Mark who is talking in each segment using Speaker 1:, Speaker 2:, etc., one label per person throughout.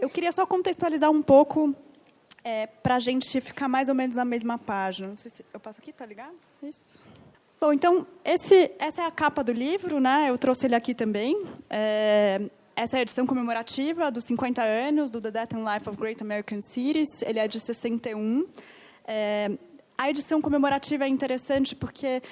Speaker 1: Eu queria só contextualizar um pouco para a gente ficar mais ou menos na mesma página. Não sei se eu passo aqui, tá ligado? Isso. Bom, então, essa é a capa do livro, né? Eu trouxe ele aqui também. Essa é a edição comemorativa dos 50 anos do The Death and Life of Great American Cities. Ele é de 61. A edição comemorativa é interessante porque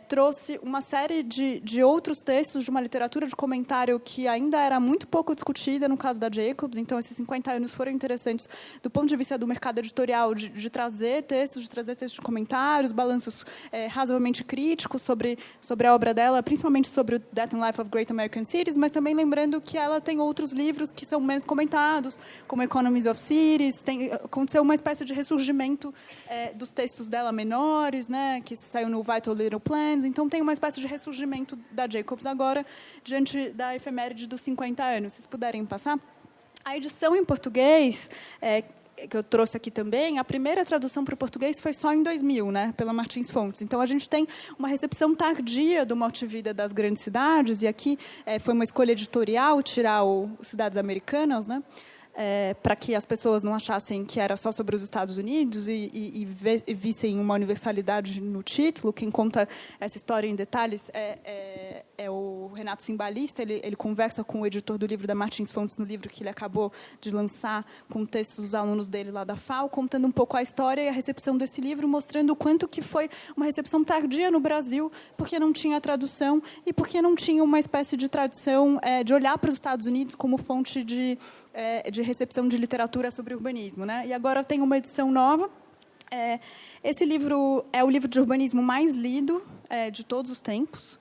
Speaker 1: trouxe uma série de outros textos de uma literatura de comentário que ainda era muito pouco discutida no caso da Jacobs. Então, esses 50 anos foram interessantes do ponto de vista do mercado editorial, de trazer textos de comentários, balanços razoavelmente críticos sobre a obra dela, principalmente sobre o Death and Life of Great American Cities, mas também lembrando que ela tem outros livros que são menos comentados, como Economies of Cities. Aconteceu uma espécie de ressurgimento dos textos dela menores, né, que saiu no Vital Little Plans. Então, tem uma espécie de ressurgimento da Jacobs agora, diante da efeméride dos 50 anos. Se vocês puderem passar. A edição em português, que eu trouxe aqui também, a primeira tradução para o português foi só em 2000, né, pela Martins Fontes. Então, a gente tem uma recepção tardia do Morte e Vida das Grandes Cidades, e aqui foi uma escolha editorial tirar o Cidades Americanas, né, para que as pessoas não achassem que era só sobre os Estados Unidos e vissem uma universalidade no título. Quem conta essa história em detalhes é o Renato Cimbalista. Ele conversa com o editor do livro da Martins Fontes, no livro que ele acabou de lançar, com textos dos alunos dele lá da FAO, contando um pouco a história e a recepção desse livro, mostrando o quanto que foi uma recepção tardia no Brasil, porque não tinha tradução e porque não tinha uma espécie de tradição de olhar para os Estados Unidos como fonte de recepção de literatura sobre urbanismo, né? E agora tem uma edição nova. Esse livro é o livro de urbanismo mais lido de todos os tempos.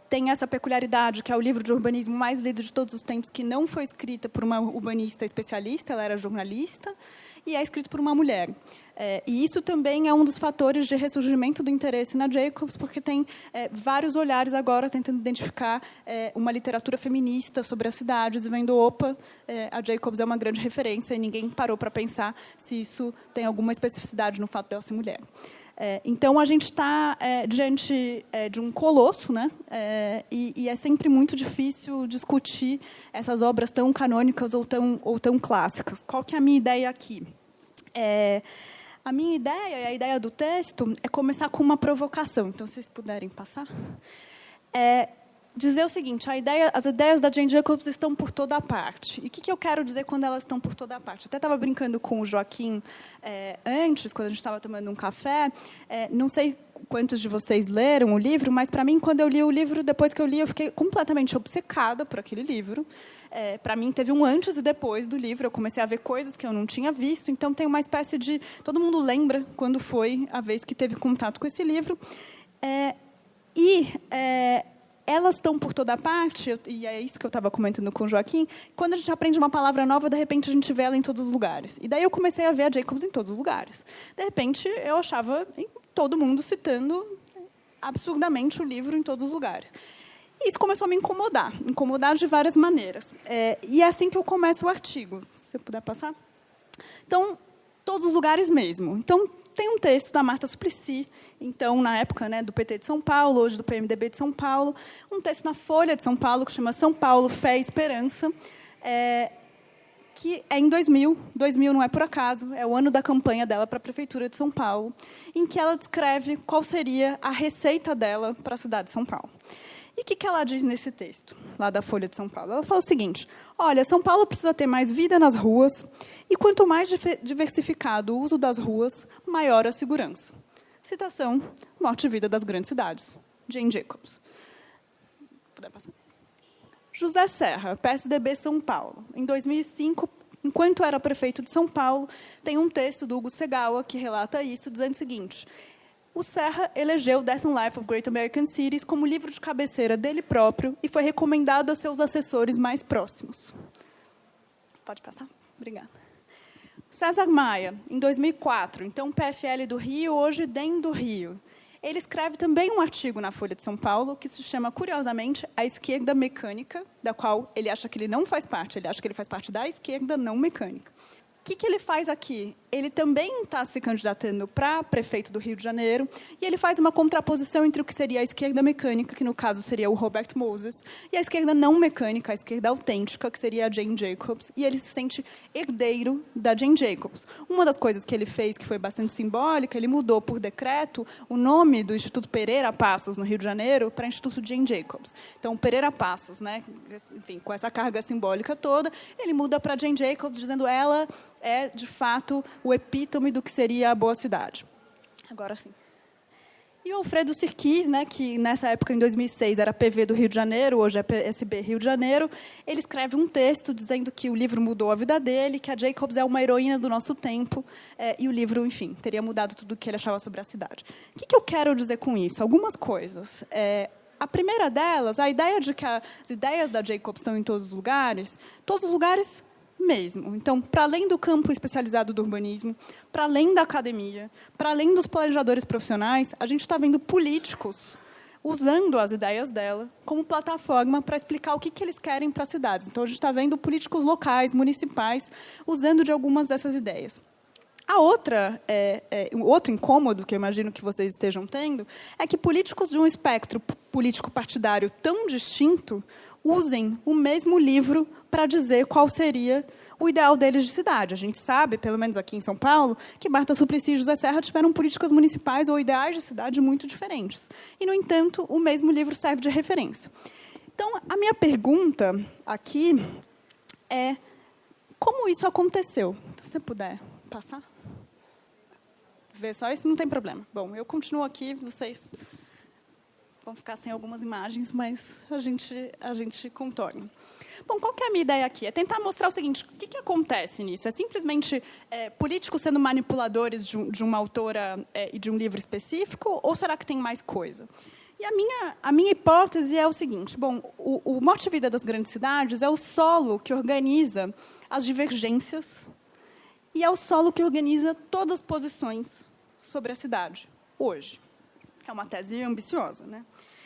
Speaker 1: Tem essa peculiaridade, que é o livro de urbanismo mais lido de todos os tempos, que não foi escrita por uma urbanista especialista, ela era jornalista, e é escrito por uma mulher. E isso também é um dos fatores de ressurgimento do interesse na Jacobs, porque tem vários olhares agora tentando identificar uma literatura feminista sobre as cidades, e vendo, opa, a Jacobs é uma grande referência, e ninguém parou para pensar se isso tem alguma especificidade no fato dela ser mulher. Então, a gente está diante de um colosso, né? E é sempre muito difícil discutir essas obras tão canônicas ou tão clássicas. Qual que é a minha ideia aqui? A minha ideia, e a ideia do texto, é começar com uma provocação. Então, se vocês puderem passar. Dizer o seguinte: as ideias da Jane Jacobs estão por toda a parte. E o que eu quero dizer quando elas estão por toda a parte? Eu até estava brincando com o Joaquim antes, quando a gente estava tomando um café. Não sei quantos de vocês leram o livro, mas, para mim, quando eu li o livro, depois que eu li, eu fiquei completamente obcecada por aquele livro. Para mim, teve um antes e depois do livro. Eu comecei a ver coisas que eu não tinha visto. Então, tem uma espécie de... Todo mundo lembra quando foi a vez que teve contato com esse livro. Elas estão por toda parte, e é isso que eu estava comentando com o Joaquim. Quando a gente aprende uma palavra nova, de repente, a gente vê ela em todos os lugares. E daí eu comecei a ver a Jacobs em todos os lugares. De repente, eu achava todo mundo citando absurdamente o livro em todos os lugares. E isso começou a me incomodar de várias maneiras. E é assim que eu começo o artigo. Se você puder passar. Então, todos os lugares mesmo. Então, tem um texto da Marta Suplicy, então, na época, né, do PT de São Paulo, hoje do PMDB de São Paulo, um texto na Folha de São Paulo, que chama São Paulo, Fé e Esperança, que é em 2000. 2000 não é por acaso, é o ano da campanha dela para a Prefeitura de São Paulo, em que ela descreve qual seria a receita dela para a cidade de São Paulo. E o que ela diz nesse texto, lá da Folha de São Paulo? Ela fala o seguinte: olha, São Paulo precisa ter mais vida nas ruas, e quanto mais diversificado o uso das ruas, maior a segurança. Citação: Morte e Vida das Grandes Cidades, Jane Jacobs. Puder passar. José Serra, PSDB São Paulo. Em 2005, enquanto era prefeito de São Paulo, tem um texto do Hugo Segawa que relata isso, dizendo o seguinte: o Serra elegeu Death and Life of Great American Cities como livro de cabeceira dele próprio e foi recomendado a seus assessores mais próximos. Pode passar? Obrigada. César Maia, em 2004, então PFL do Rio, hoje DEM do Rio. Ele escreve também um artigo na Folha de São Paulo que se chama, curiosamente, A Esquerda Mecânica, da qual ele acha que ele não faz parte, ele acha que ele faz parte da esquerda não mecânica, que ele faz aqui? Ele também está se candidatando para prefeito do Rio de Janeiro, e ele faz uma contraposição entre o que seria a esquerda mecânica, que no caso seria o Robert Moses, e a esquerda não mecânica, a esquerda autêntica, que seria a Jane Jacobs, e ele se sente herdeiro da Jane Jacobs. Uma das coisas que ele fez, que foi bastante simbólica, ele mudou por decreto o nome do Instituto Pereira Passos, no Rio de Janeiro, para Instituto Jane Jacobs. Então, Pereira Passos, né, enfim, com essa carga simbólica toda, ele muda para Jane Jacobs, dizendo ela é, de fato, o epítome do que seria a boa cidade. Agora sim. E o Alfredo Sirkis, né, que nessa época, em 2006, era PV do Rio de Janeiro, hoje é PSB Rio de Janeiro, ele escreve um texto dizendo que o livro mudou a vida dele, que a Jacobs é uma heroína do nosso tempo, e o livro, enfim, teria mudado tudo o que ele achava sobre a cidade. O que eu quero dizer com isso? Algumas coisas. A primeira delas, a ideia de que as ideias da Jacobs estão em todos os lugares mesmo. Então, para além do campo especializado do urbanismo, para além da academia, para além dos planejadores profissionais, a gente está vendo políticos usando as ideias dela como plataforma para explicar o que eles querem para as cidades. Então, a gente está vendo políticos locais, municipais, usando de algumas dessas ideias. A outra, outro incômodo que eu imagino que vocês estejam tendo é que políticos de um espectro político partidário tão distinto usem o mesmo livro para dizer qual seria o ideal deles de cidade. A gente sabe, pelo menos aqui em São Paulo, que Marta Suplicy e José Serra tiveram políticas municipais ou ideais de cidade muito diferentes. E, no entanto, o mesmo livro serve de referência. Então, a minha pergunta aqui é como isso aconteceu? Se você puder passar? Ver só isso, não tem problema. Bom, eu continuo aqui, vocês vão ficar sem algumas imagens, mas a gente contorna. Bom, qual que é a minha ideia aqui? É tentar mostrar o seguinte, o que acontece nisso? É simplesmente políticos sendo manipuladores de uma autora e de um livro específico, ou será que tem mais coisa? E a minha hipótese é o seguinte, bom, o Morte e Vida das Grandes Cidades é o solo que organiza as divergências e é o solo que organiza todas as posições sobre a cidade, hoje. É uma tese ambiciosa, né?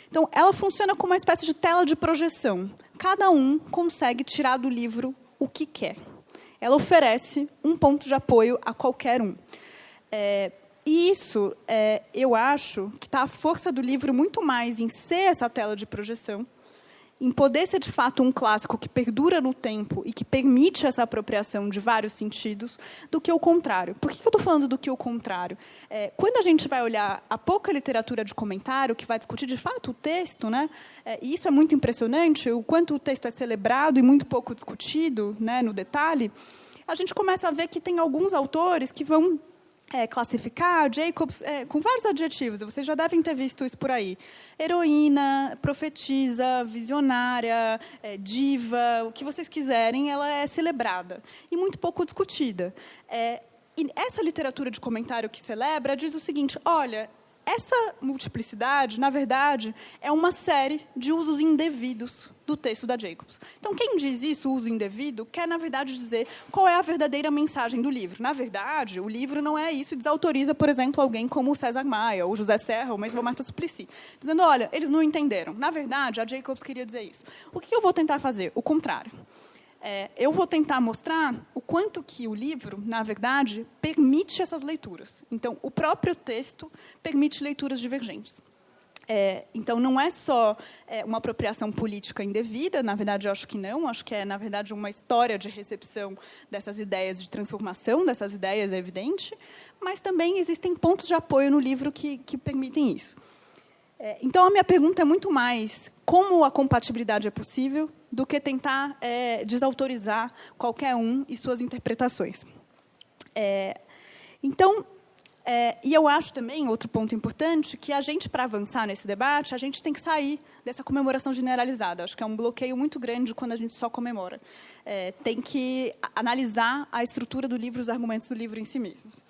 Speaker 1: Então, ela funciona como uma espécie de tela de projeção. Cada um consegue tirar do livro o que quer. Ela oferece um ponto de apoio a qualquer um. E isso, eu acho, que está a força do livro muito mais em ser essa tela de projeção, em poder ser, de fato, um clássico que perdura no tempo e que permite essa apropriação de vários sentidos, do que o contrário. Por que eu estou falando do que o contrário? Quando a gente vai olhar a pouca literatura de comentário, que vai discutir, de fato, o texto, né? E isso é muito impressionante, o quanto o texto é celebrado e muito pouco discutido, né, no detalhe, a gente começa a ver que tem alguns autores que vão classificar Jacobs com vários adjetivos, vocês já devem ter visto isso por aí. Heroína, profetisa, visionária, diva, o que vocês quiserem, ela é celebrada e muito pouco discutida. E essa literatura de comentário que celebra diz o seguinte, olha, essa multiplicidade, na verdade, é uma série de usos indevidos do texto da Jacobs. Então, quem diz isso, uso indevido, quer, na verdade, dizer qual é a verdadeira mensagem do livro. Na verdade, o livro não é isso e desautoriza, por exemplo, alguém como o César Maia, ou José Serra, ou mesmo a Marta Suplicy, dizendo, olha, eles não entenderam. Na verdade, a Jacobs queria dizer isso. O que eu vou tentar fazer? O contrário. Eu vou tentar mostrar o quanto que o livro, na verdade, permite essas leituras. Então, o próprio texto permite leituras divergentes. Então, não é só uma apropriação política indevida, na verdade, eu acho que não, acho que é, na verdade, uma história de recepção dessas ideias, de transformação dessas ideias, é evidente, mas também existem pontos de apoio no livro que permitem isso. Então, a minha pergunta é muito mais como a compatibilidade é possível do que tentar desautorizar qualquer um e suas interpretações. Então, e eu acho também, outro ponto importante, que a gente, para avançar nesse debate, a gente tem que sair dessa comemoração generalizada. Acho que é um bloqueio muito grande quando a gente só comemora. Tem que analisar a estrutura do livro, os argumentos do livro em si mesmos.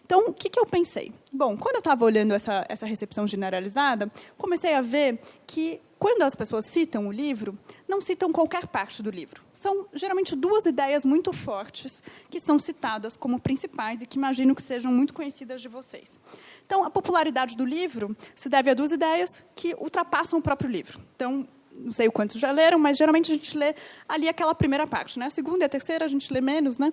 Speaker 1: Então, o que eu pensei? Bom, quando eu estava olhando essa recepção generalizada, comecei a ver que, quando as pessoas citam o livro, não citam qualquer parte do livro. São, geralmente, duas ideias muito fortes que são citadas como principais e que imagino que sejam muito conhecidas de vocês. Então, a popularidade do livro se deve a duas ideias que ultrapassam o próprio livro. Então, não sei o quantos já leram, mas geralmente a gente lê ali aquela primeira parte, né? A segunda e a terceira a gente lê menos, né?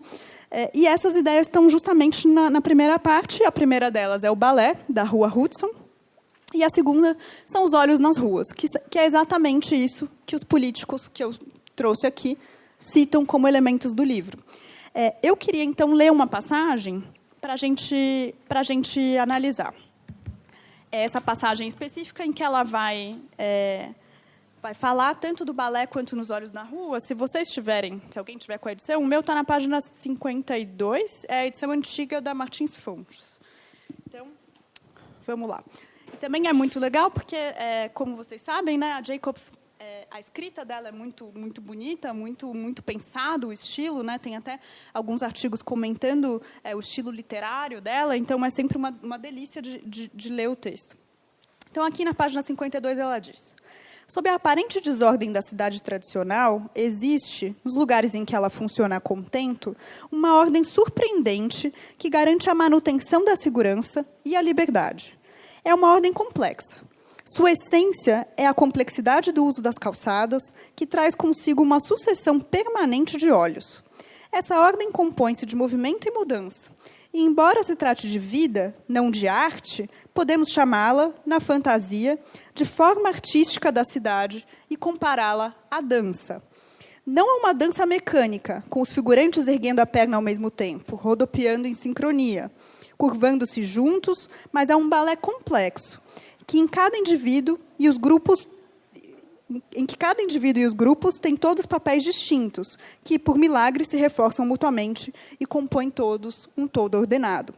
Speaker 1: E essas ideias estão justamente na primeira parte. A primeira delas é o balé, da Rua Hudson, e a segunda são os olhos nas ruas, que é exatamente isso que os políticos que eu trouxe aqui citam como elementos do livro. Eu queria, então, ler uma passagem para a gente analisar. Essa passagem específica em que ela vai falar tanto do balé quanto nos olhos na rua. Se alguém tiver com a edição, o meu está na página 52, é a edição antiga da Martins Fontes. Então, vamos lá. E também é muito legal porque, como vocês sabem, né, a Jacobs, a escrita dela é muito, muito bonita, muito pensado o estilo, né? Tem até alguns artigos comentando o estilo literário dela, então é sempre uma delícia de ler o texto. Então, aqui na página 52, ela diz: sob a aparente desordem da cidade tradicional, existe, nos lugares em que ela funciona a contento, uma ordem surpreendente que garante a manutenção da segurança e a liberdade. É uma ordem complexa. Sua essência é a complexidade do uso das calçadas, que traz consigo uma sucessão permanente de olhos. Essa ordem compõe-se de movimento e mudança. E, embora se trate de vida, não de arte, podemos chamá-la, na fantasia, de forma artística da cidade e compará-la à dança. Não é uma dança mecânica, com os figurantes erguendo a perna ao mesmo tempo, rodopiando em sincronia, curvando-se juntos, mas é um balé complexo, que em que cada indivíduo e os grupos têm todos papéis distintos, que, por milagre, se reforçam mutuamente e compõem todos um todo ordenado.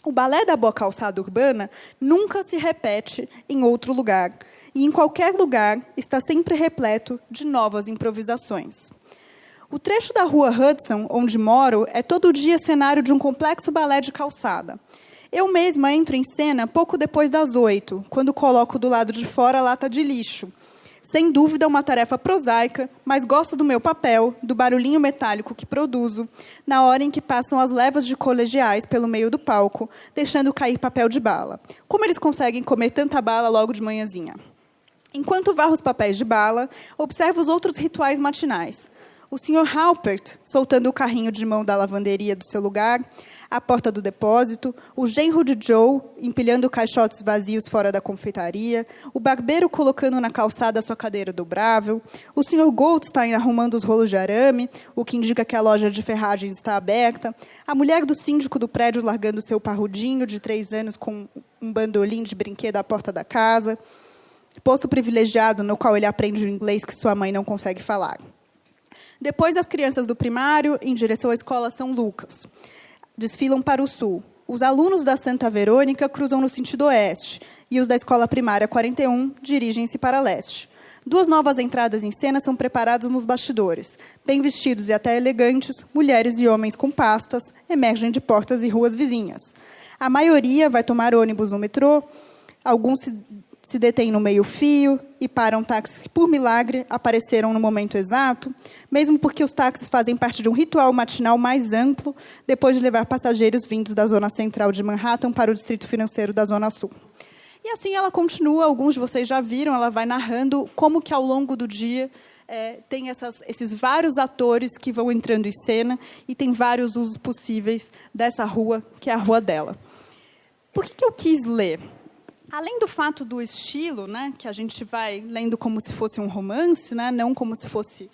Speaker 1: O balé da boa calçada urbana nunca se repete em outro lugar, e em qualquer lugar está sempre repleto de novas improvisações. O trecho da Rua Hudson, onde moro, é todo dia cenário de um complexo balé de calçada. Eu mesma entro em cena pouco depois das 8, quando coloco do lado de fora a lata de lixo. Sem dúvida, uma tarefa prosaica, mas gosto do meu papel, do barulhinho metálico que produzo, na hora em que passam as levas de colegiais pelo meio do palco, deixando cair papel de bala. Como eles conseguem comer tanta bala logo de manhãzinha? Enquanto varro os papéis de bala, observo os outros rituais matinais. O Sr. Halpert, soltando o carrinho de mão da lavanderia do seu lugar, a porta do depósito, o genro de Joe, empilhando caixotes vazios fora da confeitaria, o barbeiro colocando na calçada sua cadeira dobrável, o Sr. Goldstein arrumando os rolos de arame, o que indica que a loja de ferragens está aberta, a mulher do síndico do prédio largando seu parrudinho de 3 anos com um bandolim de brinquedo à porta da casa, posto privilegiado no qual ele aprende o inglês que sua mãe não consegue falar. Depois, as crianças do primário, em direção à escola São Lucas, desfilam para o sul. Os alunos da Santa Verônica cruzam no sentido oeste, e os da escola primária 41 dirigem-se para leste. 2 novas entradas em cena são preparadas nos bastidores. Bem vestidos e até elegantes, mulheres e homens com pastas emergem de portas e ruas vizinhas. A maioria vai tomar ônibus no metrô, alguns se detêm no meio-fio e param táxis que, por milagre, apareceram no momento exato, mesmo porque os táxis fazem parte de um ritual matinal mais amplo, depois de levar passageiros vindos da zona central de Manhattan para o distrito financeiro da Zona Sul. E assim ela continua, alguns de vocês já viram, ela vai narrando como que, ao longo do dia, tem esses vários atores que vão entrando em cena e tem vários usos possíveis dessa rua, que é a rua dela. Por que eu quis ler? Além do fato do estilo, né, que a gente vai lendo como se fosse um romance, né, não como se fosse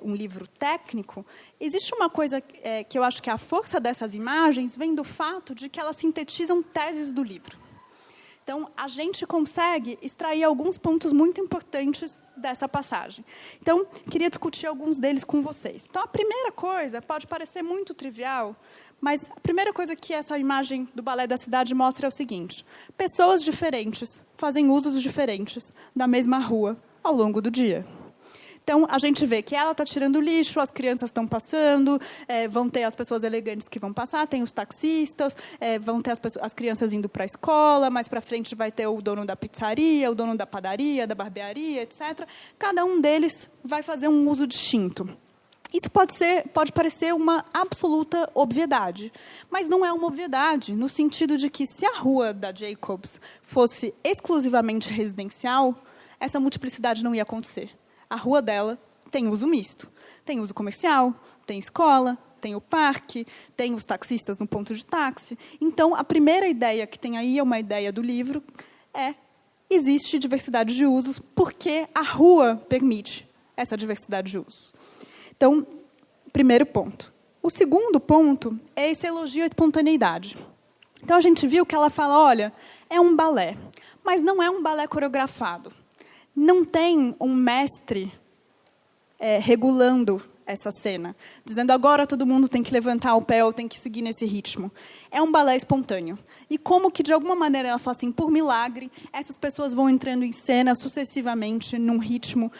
Speaker 1: um livro técnico, existe uma coisa que eu acho que a força dessas imagens vem do fato de que elas sintetizam teses do livro. Então, a gente consegue extrair alguns pontos muito importantes dessa passagem. Então, queria discutir alguns deles com vocês. Então, a primeira coisa pode parecer muito trivial, mas a primeira coisa que essa imagem do balé da cidade mostra é o seguinte: pessoas diferentes fazem usos diferentes da mesma rua ao longo do dia. Então, a gente vê que ela está tirando lixo, as crianças estão passando, vão ter as pessoas elegantes que vão passar, tem os taxistas, vão ter as crianças indo para a escola, mais para frente vai ter o dono da pizzaria, o dono da padaria, da barbearia, etc. Cada um deles vai fazer um uso distinto. Isso pode parecer uma absoluta obviedade, mas não é uma obviedade, no sentido de que, se a rua da Jacobs fosse exclusivamente residencial, essa multiplicidade não ia acontecer. A rua dela tem uso misto. Tem uso comercial, tem escola, tem o parque, tem os taxistas no ponto de táxi. Então, a primeira ideia que tem aí, é uma ideia do livro, existe diversidade de usos porque a rua permite essa diversidade de usos. Então, primeiro ponto. O segundo ponto é esse elogio à espontaneidade. Então, a gente viu que ela fala, olha, é um balé, mas não é um balé coreografado. Não tem um mestre regulando essa cena, dizendo agora todo mundo tem que levantar o pé ou tem que seguir nesse ritmo. É um balé espontâneo. E como que, de alguma maneira, ela fala assim, por milagre, essas pessoas vão entrando em cena sucessivamente num ritmo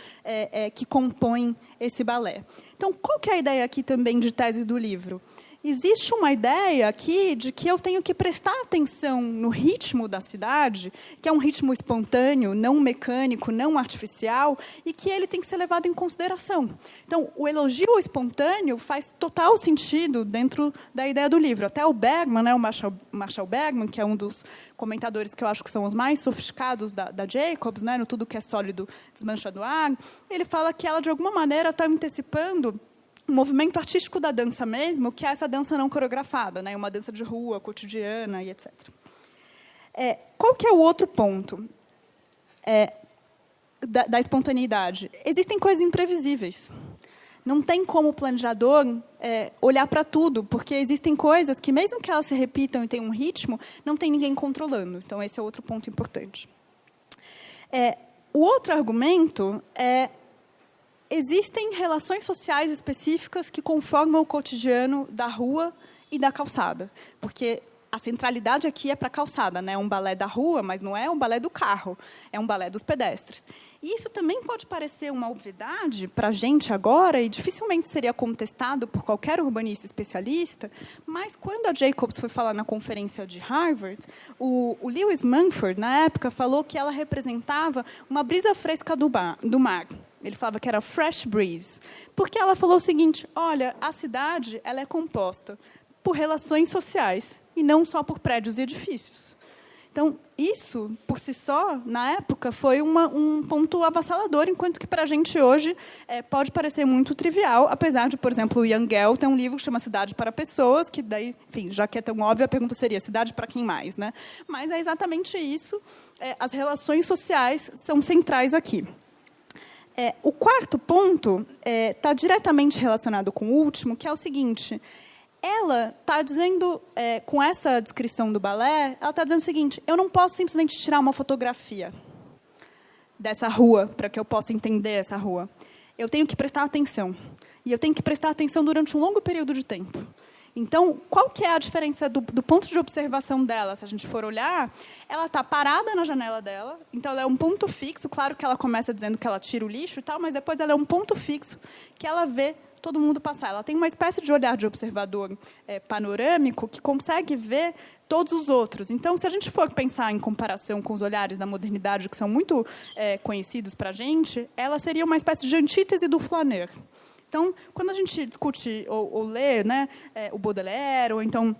Speaker 1: que compõe esse balé. Então, qual que é a ideia aqui também de tese do livro? Existe uma ideia aqui de que eu tenho que prestar atenção no ritmo da cidade, que é um ritmo espontâneo, não mecânico, não artificial, e que ele tem que ser levado em consideração. Então, o elogio ao espontâneo faz total sentido dentro da ideia do livro. Até o Bergman, né, o Marshall Bergman, que é um dos comentadores que eu acho que são os mais sofisticados da Jacobs, né, no Tudo que é Sólido Desmancha do Ar, ele fala que ela, de alguma maneira, está antecipando o movimento artístico da dança mesmo, que é essa dança não coreografada, né? Uma dança de rua, cotidiana e etc. Qual que é o outro ponto da espontaneidade? Existem coisas imprevisíveis. Não tem como o planejador olhar para tudo, porque existem coisas que, mesmo que elas se repitam e tenham um ritmo, não tem ninguém controlando. Então, esse é outro ponto importante. O outro argumento é existem relações sociais específicas que conformam o cotidiano da rua e da calçada. Porque a centralidade aqui é para a calçada, né? É um balé da rua, mas não é um balé do carro, é um balé dos pedestres. E isso também pode parecer uma obviedade para a gente agora, e dificilmente seria contestado por qualquer urbanista especialista, mas quando a Jacobs foi falar na conferência de Harvard, o Lewis Mumford, na época, falou que ela representava uma brisa fresca do mar. Ele falava que era fresh breeze, porque ela falou o seguinte, olha, a cidade ela é composta por relações sociais e não só por prédios e edifícios. Então, isso, por si só, na época, foi um ponto avassalador, enquanto que, para a gente, hoje, pode parecer muito trivial, apesar de, por exemplo, o Yangel ter um livro que chama Cidade para Pessoas, que daí, enfim, já que é tão óbvio, a pergunta seria cidade para quem mais, né? Mas é exatamente isso, as relações sociais são centrais aqui. O quarto ponto está diretamente relacionado com o último, que é o seguinte, ela está dizendo, com essa descrição do balé, ela está dizendo o seguinte, eu não posso simplesmente tirar uma fotografia dessa rua, para que eu possa entender essa rua. Eu tenho que prestar atenção. E eu tenho que prestar atenção durante um longo período de tempo. Então, qual que é a diferença do ponto de observação dela? Se a gente for olhar, ela está parada na janela dela, então ela é um ponto fixo, claro que ela começa dizendo que ela tira o lixo e tal, mas depois ela é um ponto fixo que ela vê todo mundo passar. Ela tem uma espécie de olhar de observador panorâmico que consegue ver todos os outros. Então, se a gente for pensar em comparação com os olhares da modernidade, que são muito conhecidos para a gente, ela seria uma espécie de antítese do flaneur. Então, quando a gente discute ou lê, né, o Baudelaire, ou então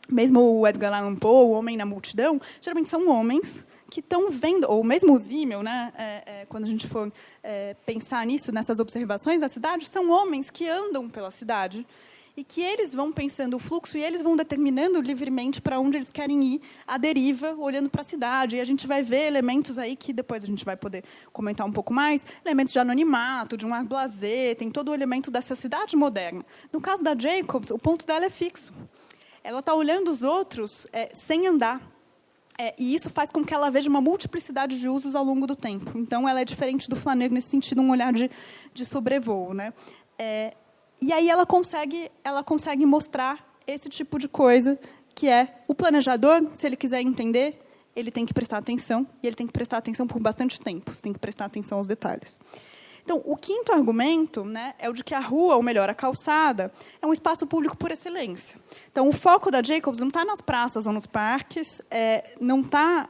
Speaker 1: mesmo o Edgar Allan Poe, O Homem na Multidão, geralmente são homens que estão vendo, ou mesmo o Simmel, né, quando a gente for pensar nisso, nessas observações da cidade, são homens que andam pela cidade e que eles vão pensando o fluxo e eles vão determinando livremente para onde eles querem ir, à deriva, olhando para a cidade. E a gente vai ver elementos aí que depois a gente vai poder comentar um pouco mais, elementos de anonimato, de um ar blasé, tem todo o elemento dessa cidade moderna. No caso da Jacobs, o ponto dela é fixo. Ela está olhando os outros sem andar. E isso faz com que ela veja uma multiplicidade de usos ao longo do tempo. Então, ela é diferente do flaneur nesse sentido, um olhar de sobrevoo, né? E aí ela consegue mostrar esse tipo de coisa, que é o planejador, se ele quiser entender, ele tem que prestar atenção, e ele tem que prestar atenção por bastante tempo, você tem que prestar atenção aos detalhes. Então, o quinto argumento, né, é o de que a rua, ou melhor, a calçada, é um espaço público por excelência. Então, o foco da Jacobs não está nas praças ou nos parques, não está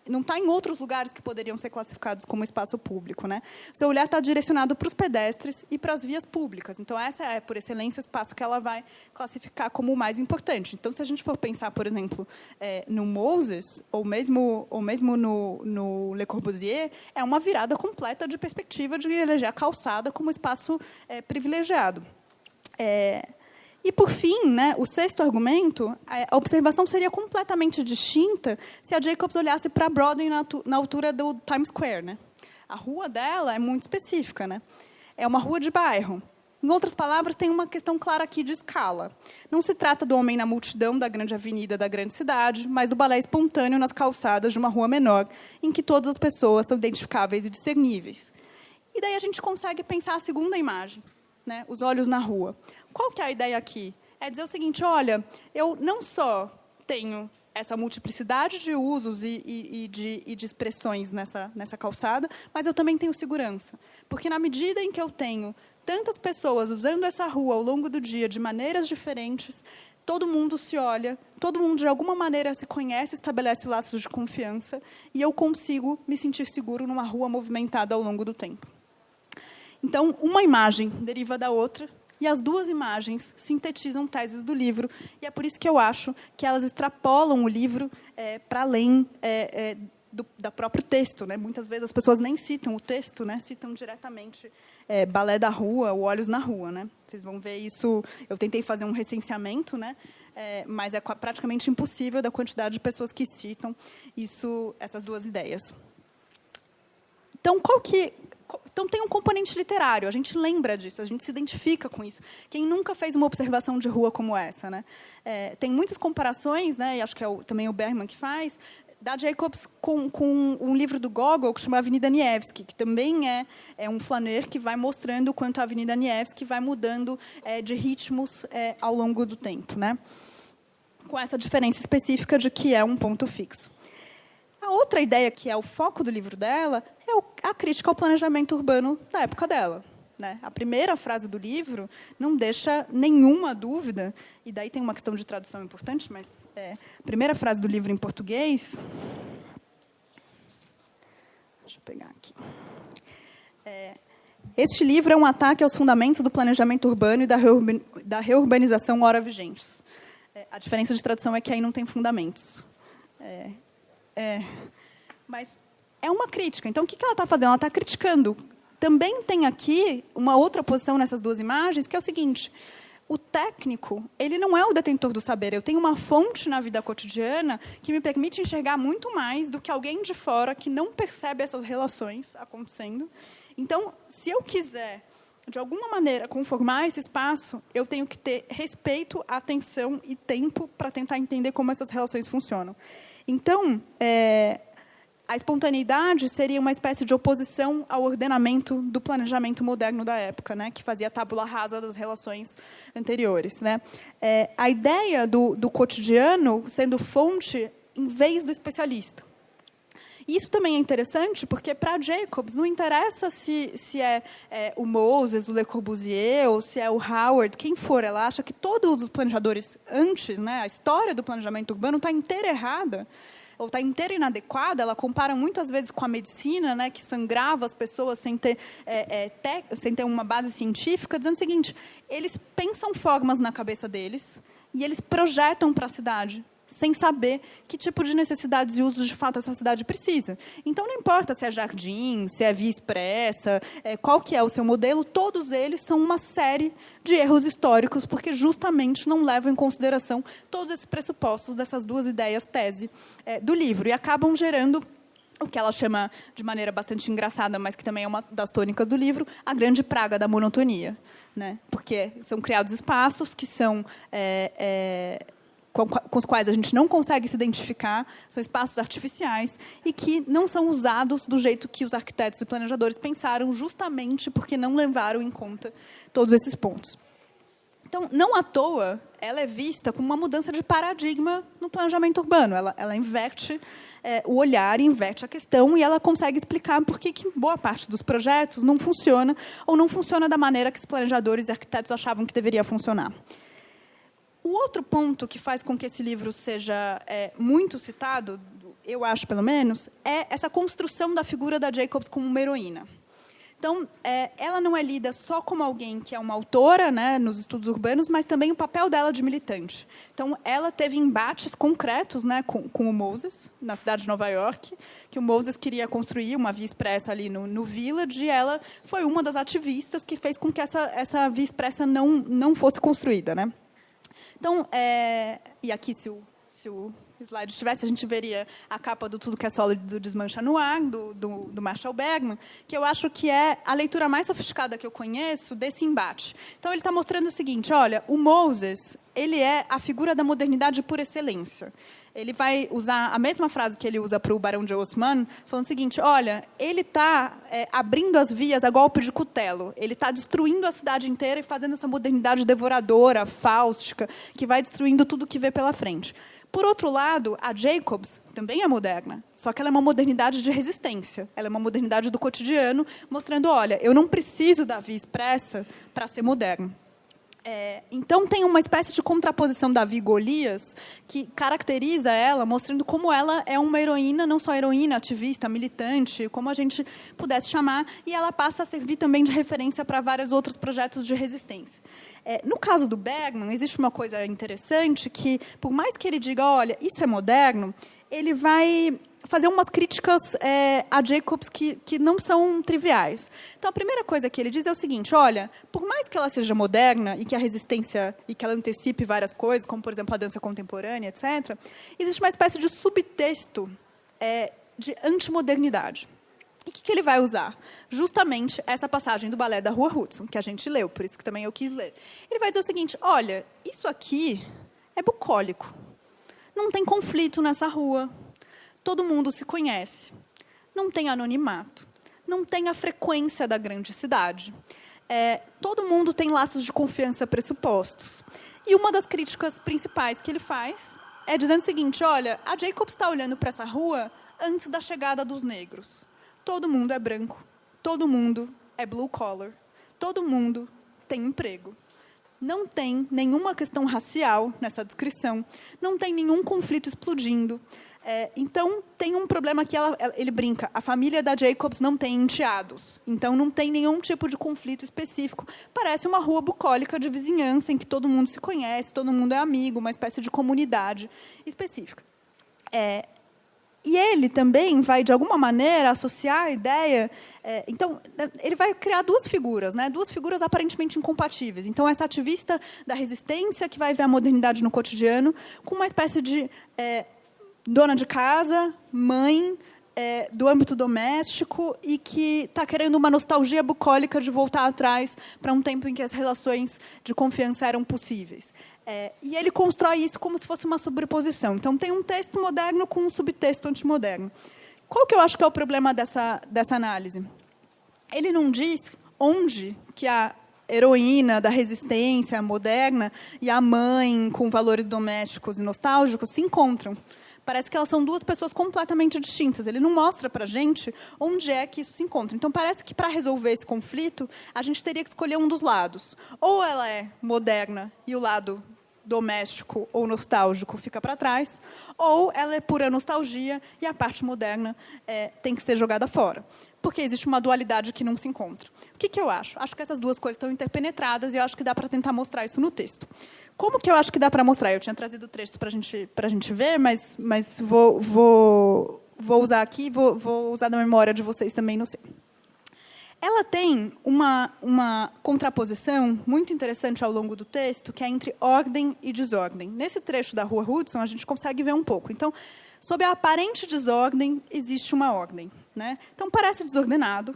Speaker 1: não está em outros lugares que poderiam ser classificados como espaço público, né? Seu olhar está direcionado para os pedestres e para as vias públicas. Então, essa é, por excelência, o espaço que ela vai classificar como o mais importante. Então, se a gente for pensar, por exemplo, no Moses, ou mesmo no Le Corbusier, é uma virada completa de perspectiva de eleger a calçada como espaço privilegiado. E, por fim, né, o sexto argumento, a observação seria completamente distinta se a Jacobs olhasse para Broadway na altura do Times Square. Né? A rua dela é muito específica. Né? É uma rua de bairro. Em outras palavras, tem uma questão clara aqui de escala. Não se trata do homem na multidão da grande avenida da grande cidade, mas do balé espontâneo nas calçadas de uma rua menor, em que todas as pessoas são identificáveis e discerníveis. E daí a gente consegue pensar a segunda imagem, né? Os olhos na rua. Qual que é a ideia aqui? É dizer o seguinte, olha, eu não só tenho essa multiplicidade de usos e de expressões nessa calçada, mas eu também tenho segurança. Porque, na medida em que eu tenho tantas pessoas usando essa rua ao longo do dia de maneiras diferentes, todo mundo se olha, todo mundo, de alguma maneira, se conhece, estabelece laços de confiança, e eu consigo me sentir seguro numa rua movimentada ao longo do tempo. Então, uma imagem deriva da outra, e as duas imagens sintetizam teses do livro, e é por isso que eu acho que elas extrapolam o livro para além do próprio texto. Né? Muitas vezes as pessoas nem citam o texto, né? Citam diretamente Balé da Rua ou Olhos na Rua. Né? Vocês vão ver isso. Eu tentei fazer um recenseamento, né? Mas é praticamente impossível da quantidade de pessoas que citam essas duas ideias. Então, Então, tem um componente literário, a gente lembra disso, a gente se identifica com isso. Quem nunca fez uma observação de rua como essa? Né? Tem muitas comparações, né, e acho que também o Bergman que faz, da Jacobs com um livro do Gogol que chama Avenida Nevsky, que também é um flaneur que vai mostrando o quanto a Avenida Nevsky vai mudando de ritmos ao longo do tempo, né? Com essa diferença específica de que é um ponto fixo. A outra ideia, que é o foco do livro dela, é a crítica ao planejamento urbano da época dela. Né? A primeira frase do livro não deixa nenhuma dúvida, e daí tem uma questão de tradução importante, mas a primeira frase do livro em português... Deixa eu pegar aqui. Este livro é um ataque aos fundamentos do planejamento urbano e da reurbanização ora vigentes. A diferença de tradução é que aí não tem fundamentos. Mas é uma crítica. Então, o que ela está fazendo? Ela está criticando. Também tem aqui uma outra posição nessas duas imagens, que é o seguinte: o técnico, ele não é o detentor do saber. Eu tenho uma fonte na vida cotidiana que me permite enxergar muito mais do que alguém de fora que não percebe essas relações acontecendo. Então, se eu quiser, de alguma maneira, conformar esse espaço, eu tenho que ter respeito, atenção e tempo para tentar entender como essas relações funcionam. Então, a espontaneidade seria uma espécie de oposição ao ordenamento do planejamento moderno da época, né, que fazia a tábula rasa das relações anteriores. Né? A ideia do cotidiano sendo fonte em vez do especialista. E isso também é interessante, porque, para Jacobs, não interessa se é o Moses, o Le Corbusier, ou se é o Howard, quem for. Ela acha que todos os planejadores antes, né, a história do planejamento urbano está inteira errada, ou está inteira inadequada. Ela compara muitas vezes com a medicina, né, que sangrava as pessoas sem ter uma base científica, dizendo o seguinte: eles pensam formas na cabeça deles e eles projetam para a cidade, sem saber que tipo de necessidades e usos, de fato, essa cidade precisa. Então, não importa se é jardim, se é via expressa, qual que é o seu modelo, todos eles são uma série de erros históricos, porque justamente não levam em consideração todos esses pressupostos dessas duas ideias tese do livro, e acabam gerando o que ela chama, de maneira bastante engraçada, mas que também é uma das tônicas do livro, a grande praga da monotonia. Né? Porque são criados espaços que são... com os quais a gente não consegue se identificar, são espaços artificiais e que não são usados do jeito que os arquitetos e planejadores pensaram, justamente porque não levaram em conta todos esses pontos. Então, não à toa, ela é vista como uma mudança de paradigma no planejamento urbano. Ela inverte o olhar, inverte a questão, e ela consegue explicar por que boa parte dos projetos não funciona, ou não funciona da maneira que os planejadores e arquitetos achavam que deveria funcionar. O outro ponto que faz com que esse livro seja muito citado, eu acho pelo menos, é essa construção da figura da Jacobs como uma heroína. Então, ela não é lida só como alguém que é uma autora, né, nos estudos urbanos, mas também o papel dela de militante. Então, ela teve embates concretos, né, com o Moses, na cidade de Nova York, que o Moses queria construir uma via expressa ali no Village, e ela foi uma das ativistas que fez com que essa via expressa não fosse construída, né? Então, e aqui, se o slide estivesse, a gente veria a capa do Tudo que é Sólido, do Desmancha no Ar, do Marshall Bergman, que eu acho que é a leitura mais sofisticada que eu conheço desse embate. Então, ele está mostrando o seguinte, olha, o Moses, ele é a figura da modernidade por excelência. Ele vai usar a mesma frase que ele usa para o Barão de Osman, falando o seguinte, olha, ele está abrindo as vias a golpe de cutelo, ele está destruindo a cidade inteira e fazendo essa modernidade devoradora, fáustica, que vai destruindo tudo que vê pela frente. Por outro lado, a Jacobs também é moderna, só que ela é uma modernidade de resistência. Ela é uma modernidade do cotidiano, mostrando, olha, eu não preciso da via expressa para ser moderno. Então, tem uma espécie de contraposição Davi e Golias que caracteriza ela, mostrando como ela é uma heroína, não só heroína, ativista, militante, como a gente pudesse chamar, e ela passa a servir também de referência para vários outros projetos de resistência. No caso do Bergman, existe uma coisa interessante que, por mais que ele diga, olha, isso é moderno, ele vai fazer umas críticas a Jacobs que não são triviais. Então, a primeira coisa que ele diz é o seguinte, olha, por mais que ela seja moderna e que a resistência, e que ela antecipe várias coisas, como, por exemplo, a dança contemporânea, etc., existe uma espécie de subtexto de antimodernidade. E o que ele vai usar? Justamente essa passagem do balé da Rua Hudson, que a gente leu, por isso que também eu quis ler. Ele vai dizer o seguinte, olha, isso aqui é bucólico. Não tem conflito nessa rua. Todo mundo se conhece. Não tem anonimato. Não tem a frequência da grande cidade. Todo mundo tem laços de confiança pressupostos. E uma das críticas principais que ele faz é dizendo o seguinte, olha, a Jacobs está olhando para essa rua antes da chegada dos negros. Todo mundo é branco, todo mundo é blue collar, todo mundo tem emprego. Não tem nenhuma questão racial nessa descrição, não tem nenhum conflito explodindo. Então, tem um problema que ele brinca, a família da Jacobs não tem enteados, então não tem nenhum tipo de conflito específico. Parece uma rua bucólica de vizinhança, em que todo mundo se conhece, todo mundo é amigo, uma espécie de comunidade específica. E ele também vai, de alguma maneira, associar a ideia... então, ele vai criar duas figuras, né? Duas figuras aparentemente incompatíveis. Então, essa ativista da resistência, que vai ver a modernidade no cotidiano, com uma espécie de dona de casa, mãe, do âmbito doméstico, e que está querendo uma nostalgia bucólica de voltar atrás para um tempo em que as relações de confiança eram possíveis. E ele constrói isso como se fosse uma sobreposição. Então, tem um texto moderno com um subtexto antimoderno. Qual que eu acho que é o problema dessa análise? Ele não diz onde que a heroína da resistência moderna e a mãe com valores domésticos e nostálgicos se encontram. Parece que elas são duas pessoas completamente distintas. Ele não mostra para a gente onde é que isso se encontra. Então, parece que, para resolver esse conflito, a gente teria que escolher um dos lados. Ou ela é moderna e o lado doméstico ou nostálgico fica para trás, ou ela é pura nostalgia e a parte moderna tem que ser jogada fora. Porque existe uma dualidade que não se encontra. O que eu acho? Acho que essas duas coisas estão interpenetradas e eu acho que dá para tentar mostrar isso no texto. Como que eu acho que dá para mostrar? Eu tinha trazido trechos para a gente ver, mas vou usar aqui, vou usar da memória de vocês também, não sei. Ela tem uma contraposição muito interessante ao longo do texto, que é entre ordem e desordem. Nesse trecho da Rua Hudson, a gente consegue ver um pouco. Então, sob a aparente desordem, existe uma ordem, né? Então, parece desordenado,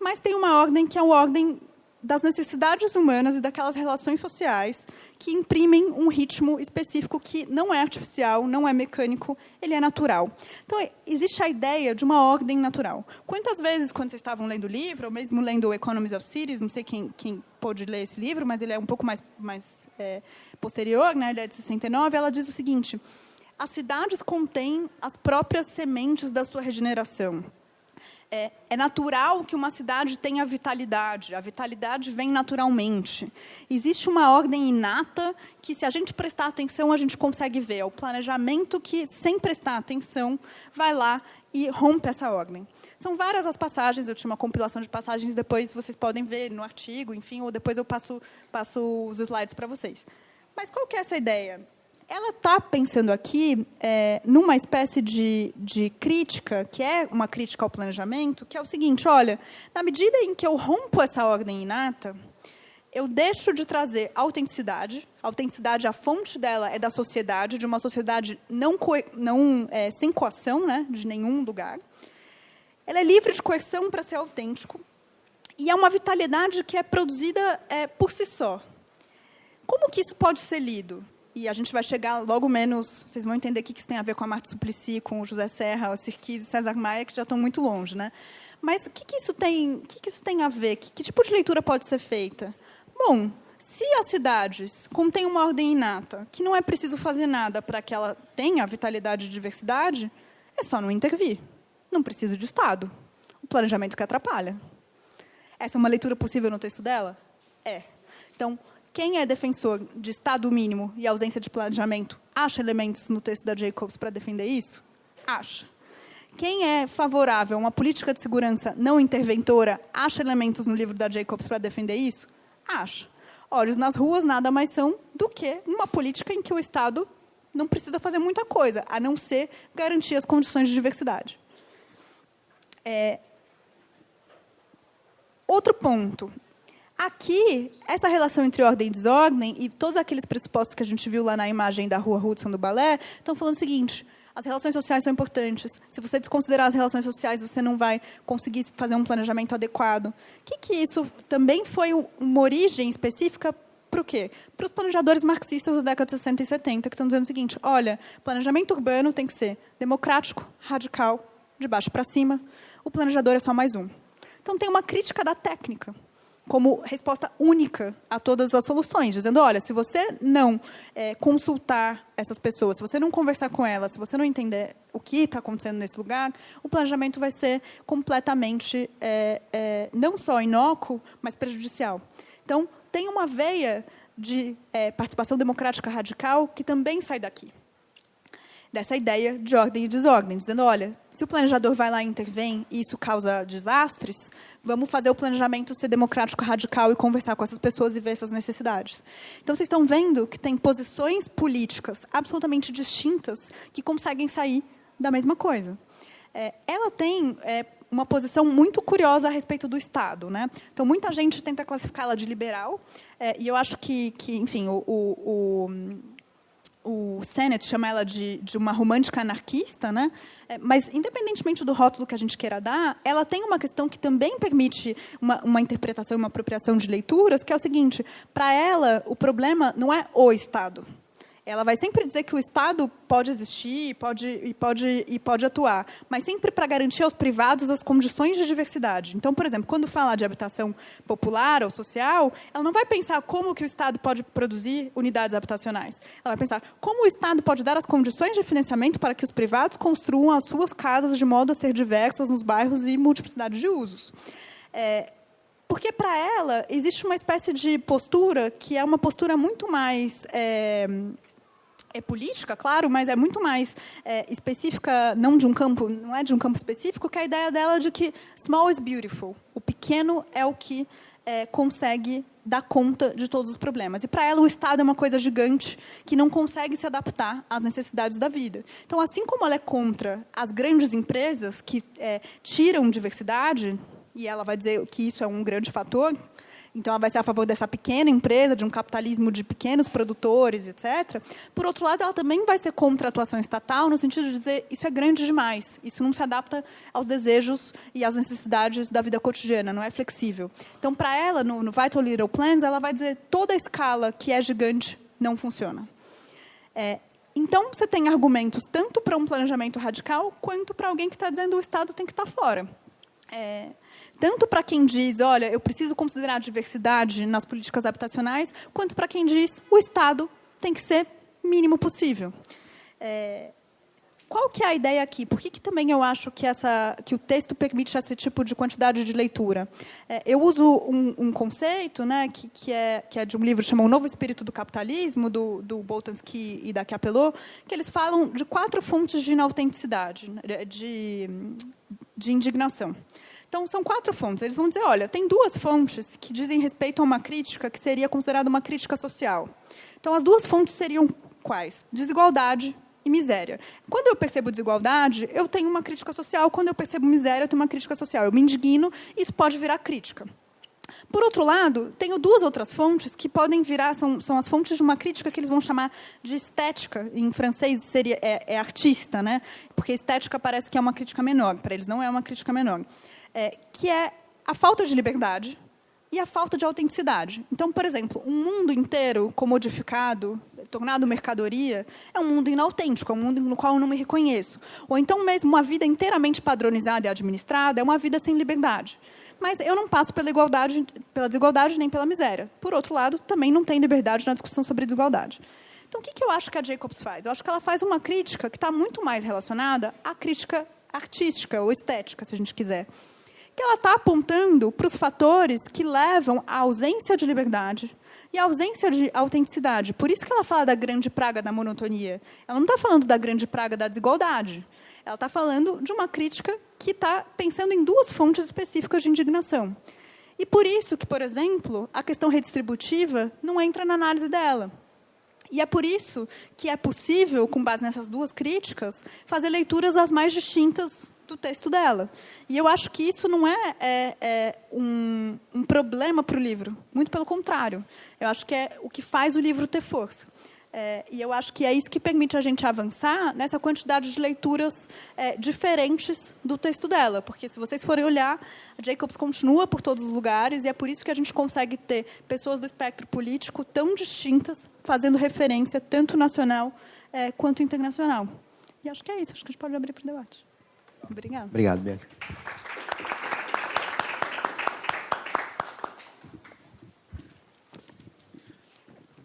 Speaker 1: mas tem uma ordem que é a ordem das necessidades humanas e daquelas relações sociais que imprimem um ritmo específico que não é artificial, não é mecânico, ele é natural. Então, existe a ideia de uma ordem natural. Quantas vezes, quando vocês estavam lendo o livro, ou mesmo lendo o Economies of Cities, não sei quem pôde ler esse livro, mas ele é um pouco mais posterior, né? Ele é de 69, ela diz o seguinte, as cidades contêm as próprias sementes da sua regeneração. É natural que uma cidade tenha vitalidade. A vitalidade vem naturalmente. Existe uma ordem inata que, se a gente prestar atenção, a gente consegue ver. É o planejamento que, sem prestar atenção, vai lá e rompe essa ordem. São várias as passagens, eu tinha uma compilação de passagens, depois vocês podem ver no artigo, enfim, ou depois eu passo os slides para vocês. Mas qual que é essa ideia? Ela está pensando aqui numa espécie de crítica, que é uma crítica ao planejamento, que é o seguinte, olha, na medida em que eu rompo essa ordem inata, eu deixo de trazer autenticidade. A autenticidade, a fonte dela é da sociedade, de uma sociedade sem coação, né, de nenhum lugar. Ela é livre de coerção para ser autêntico. E é uma vitalidade que é produzida por si só. Como que isso pode ser lido? E a gente vai chegar logo menos, vocês vão entender o que isso tem a ver com a Marta Suplicy, com o José Serra, o Sirkis e César Maia, que já estão muito longe, né? Mas o que isso tem a ver? Que tipo de leitura pode ser feita? Bom, se as cidades contêm uma ordem inata, que não é preciso fazer nada para que ela tenha vitalidade e diversidade, é só não intervir. Não precisa de Estado. O planejamento que atrapalha. Essa é uma leitura possível no texto dela? É. Então, quem é defensor de Estado mínimo e ausência de planejamento acha elementos no texto da Jacobs para defender isso? Acha. Quem é favorável a uma política de segurança não interventora acha elementos no livro da Jacobs para defender isso? Acha. Olhos nas ruas nada mais são do que uma política em que o Estado não precisa fazer muita coisa, a não ser garantir as condições de diversidade. Outro ponto. Aqui, essa relação entre ordem e desordem, e todos aqueles pressupostos que a gente viu lá na imagem da Rua Hudson do balé, estão falando o seguinte, as relações sociais são importantes. Se você desconsiderar as relações sociais, você não vai conseguir fazer um planejamento adequado. Que isso também foi uma origem específica para o quê? Para os planejadores marxistas da década de 60 e 70, que estão dizendo o seguinte, olha, planejamento urbano tem que ser democrático, radical, de baixo para cima, o planejador é só mais um. Então, tem uma crítica da técnica como resposta única a todas as soluções, dizendo, olha, se você não consultar essas pessoas, se você não conversar com elas, se você não entender o que está acontecendo nesse lugar, o planejamento vai ser completamente, não só inócuo, mas prejudicial. Então, tem uma veia de participação democrática radical que também sai daqui. Dessa ideia de ordem e desordem, dizendo, olha, se o planejador vai lá e intervém e isso causa desastres, vamos fazer o planejamento ser democrático, radical e conversar com essas pessoas e ver essas necessidades. Então, vocês estão vendo que tem posições políticas absolutamente distintas que conseguem sair da mesma coisa. Ela tem uma posição muito curiosa a respeito do Estado, né? Então, muita gente tenta classificá-la de liberal, e eu acho que enfim, o Sennett chama ela de uma romântica anarquista, né? Mas, independentemente do rótulo que a gente queira dar, ela tem uma questão que também permite uma interpretação e uma apropriação de leituras, que é o seguinte, para ela, o problema não é o Estado. Ela vai sempre dizer que o Estado pode existir pode atuar, mas sempre para garantir aos privados as condições de diversidade. Então, por exemplo, quando fala de habitação popular ou social, ela não vai pensar como que o Estado pode produzir unidades habitacionais. Ela vai pensar como o Estado pode dar as condições de financiamento para que os privados construam as suas casas de modo a ser diversas nos bairros e multiplicidade de usos. Porque, para ela, existe uma espécie de postura que é uma postura muito mais... É política, claro, mas é muito mais específica, não é de um campo específico, que é a ideia dela de que small is beautiful. O pequeno é o que consegue dar conta de todos os problemas. E, para ela, o Estado é uma coisa gigante que não consegue se adaptar às necessidades da vida. Então, assim como ela é contra as grandes empresas que tiram diversidade, e ela vai dizer que isso é um grande fator, então ela vai ser a favor dessa pequena empresa, de um capitalismo de pequenos produtores, etc. Por outro lado, ela também vai ser contra a atuação estatal, no sentido de dizer isso é grande demais, isso não se adapta aos desejos e às necessidades da vida cotidiana, não é flexível. Então, para ela, no Vital Little Plans, ela vai dizer toda a escala que é gigante não funciona. Então, você tem argumentos tanto para um planejamento radical, quanto para alguém que está dizendo que o Estado tem que estar fora. Tanto para quem diz, olha, eu preciso considerar a diversidade nas políticas habitacionais, quanto para quem diz, o Estado tem que ser mínimo possível. qual que é a ideia aqui? Por que também eu acho que o texto permite esse tipo de quantidade de leitura? Eu uso um conceito, né, que é de um livro chamado O Novo Espírito do Capitalismo, do Boltanski e da Capello, que eles falam de 4 fontes de inautenticidade, de indignação. Então, são 4 fontes. Eles vão dizer, olha, tem 2 fontes que dizem respeito a uma crítica que seria considerada uma crítica social. Então, as 2 fontes seriam quais? Desigualdade e miséria. Quando eu percebo desigualdade, eu tenho uma crítica social. Quando eu percebo miséria, eu tenho uma crítica social. Eu me indigno e isso pode virar crítica. Por outro lado, tenho 2 outras fontes que podem virar, são as fontes de uma crítica que eles vão chamar de estética. Em francês seria artista, né? Porque estética parece que é uma crítica menor. Para eles não é uma crítica menor. Que é a falta de liberdade e a falta de autenticidade. Então, por exemplo, um mundo inteiro comodificado, tornado mercadoria, é um mundo inautêntico, é um mundo no qual eu não me reconheço. Ou então mesmo uma vida inteiramente padronizada e administrada é uma vida sem liberdade. Mas eu não passo pela desigualdade nem pela miséria. Por outro lado, também não tem liberdade na discussão sobre desigualdade. Então, o que eu acho que a Jacobs faz? Eu acho que ela faz uma crítica que está muito mais relacionada à crítica artística ou estética, se a gente quiser. Que ela está apontando para os fatores que levam à ausência de liberdade e à ausência de autenticidade. Por isso que ela fala da grande praga da monotonia. Ela não está falando da grande praga da desigualdade. Ela está falando de uma crítica que está pensando em 2 fontes específicas de indignação. E por isso que, por exemplo, a questão redistributiva não entra na análise dela. E é por isso que é possível, com base nessas 2 críticas, fazer leituras as mais distintas do texto dela. E eu acho que isso não é um problema para o livro. Muito pelo contrário. Eu acho que é o que faz o livro ter força. E eu acho que é isso que permite a gente avançar nessa quantidade de leituras diferentes do texto dela. Porque, se vocês forem olhar, a Jacobs continua por todos os lugares, e é por isso que a gente consegue ter pessoas do espectro político tão distintas, fazendo referência tanto nacional quanto internacional. E acho que é isso. Acho que a gente pode abrir para o debate. Obrigada.
Speaker 2: Obrigado, Bianca.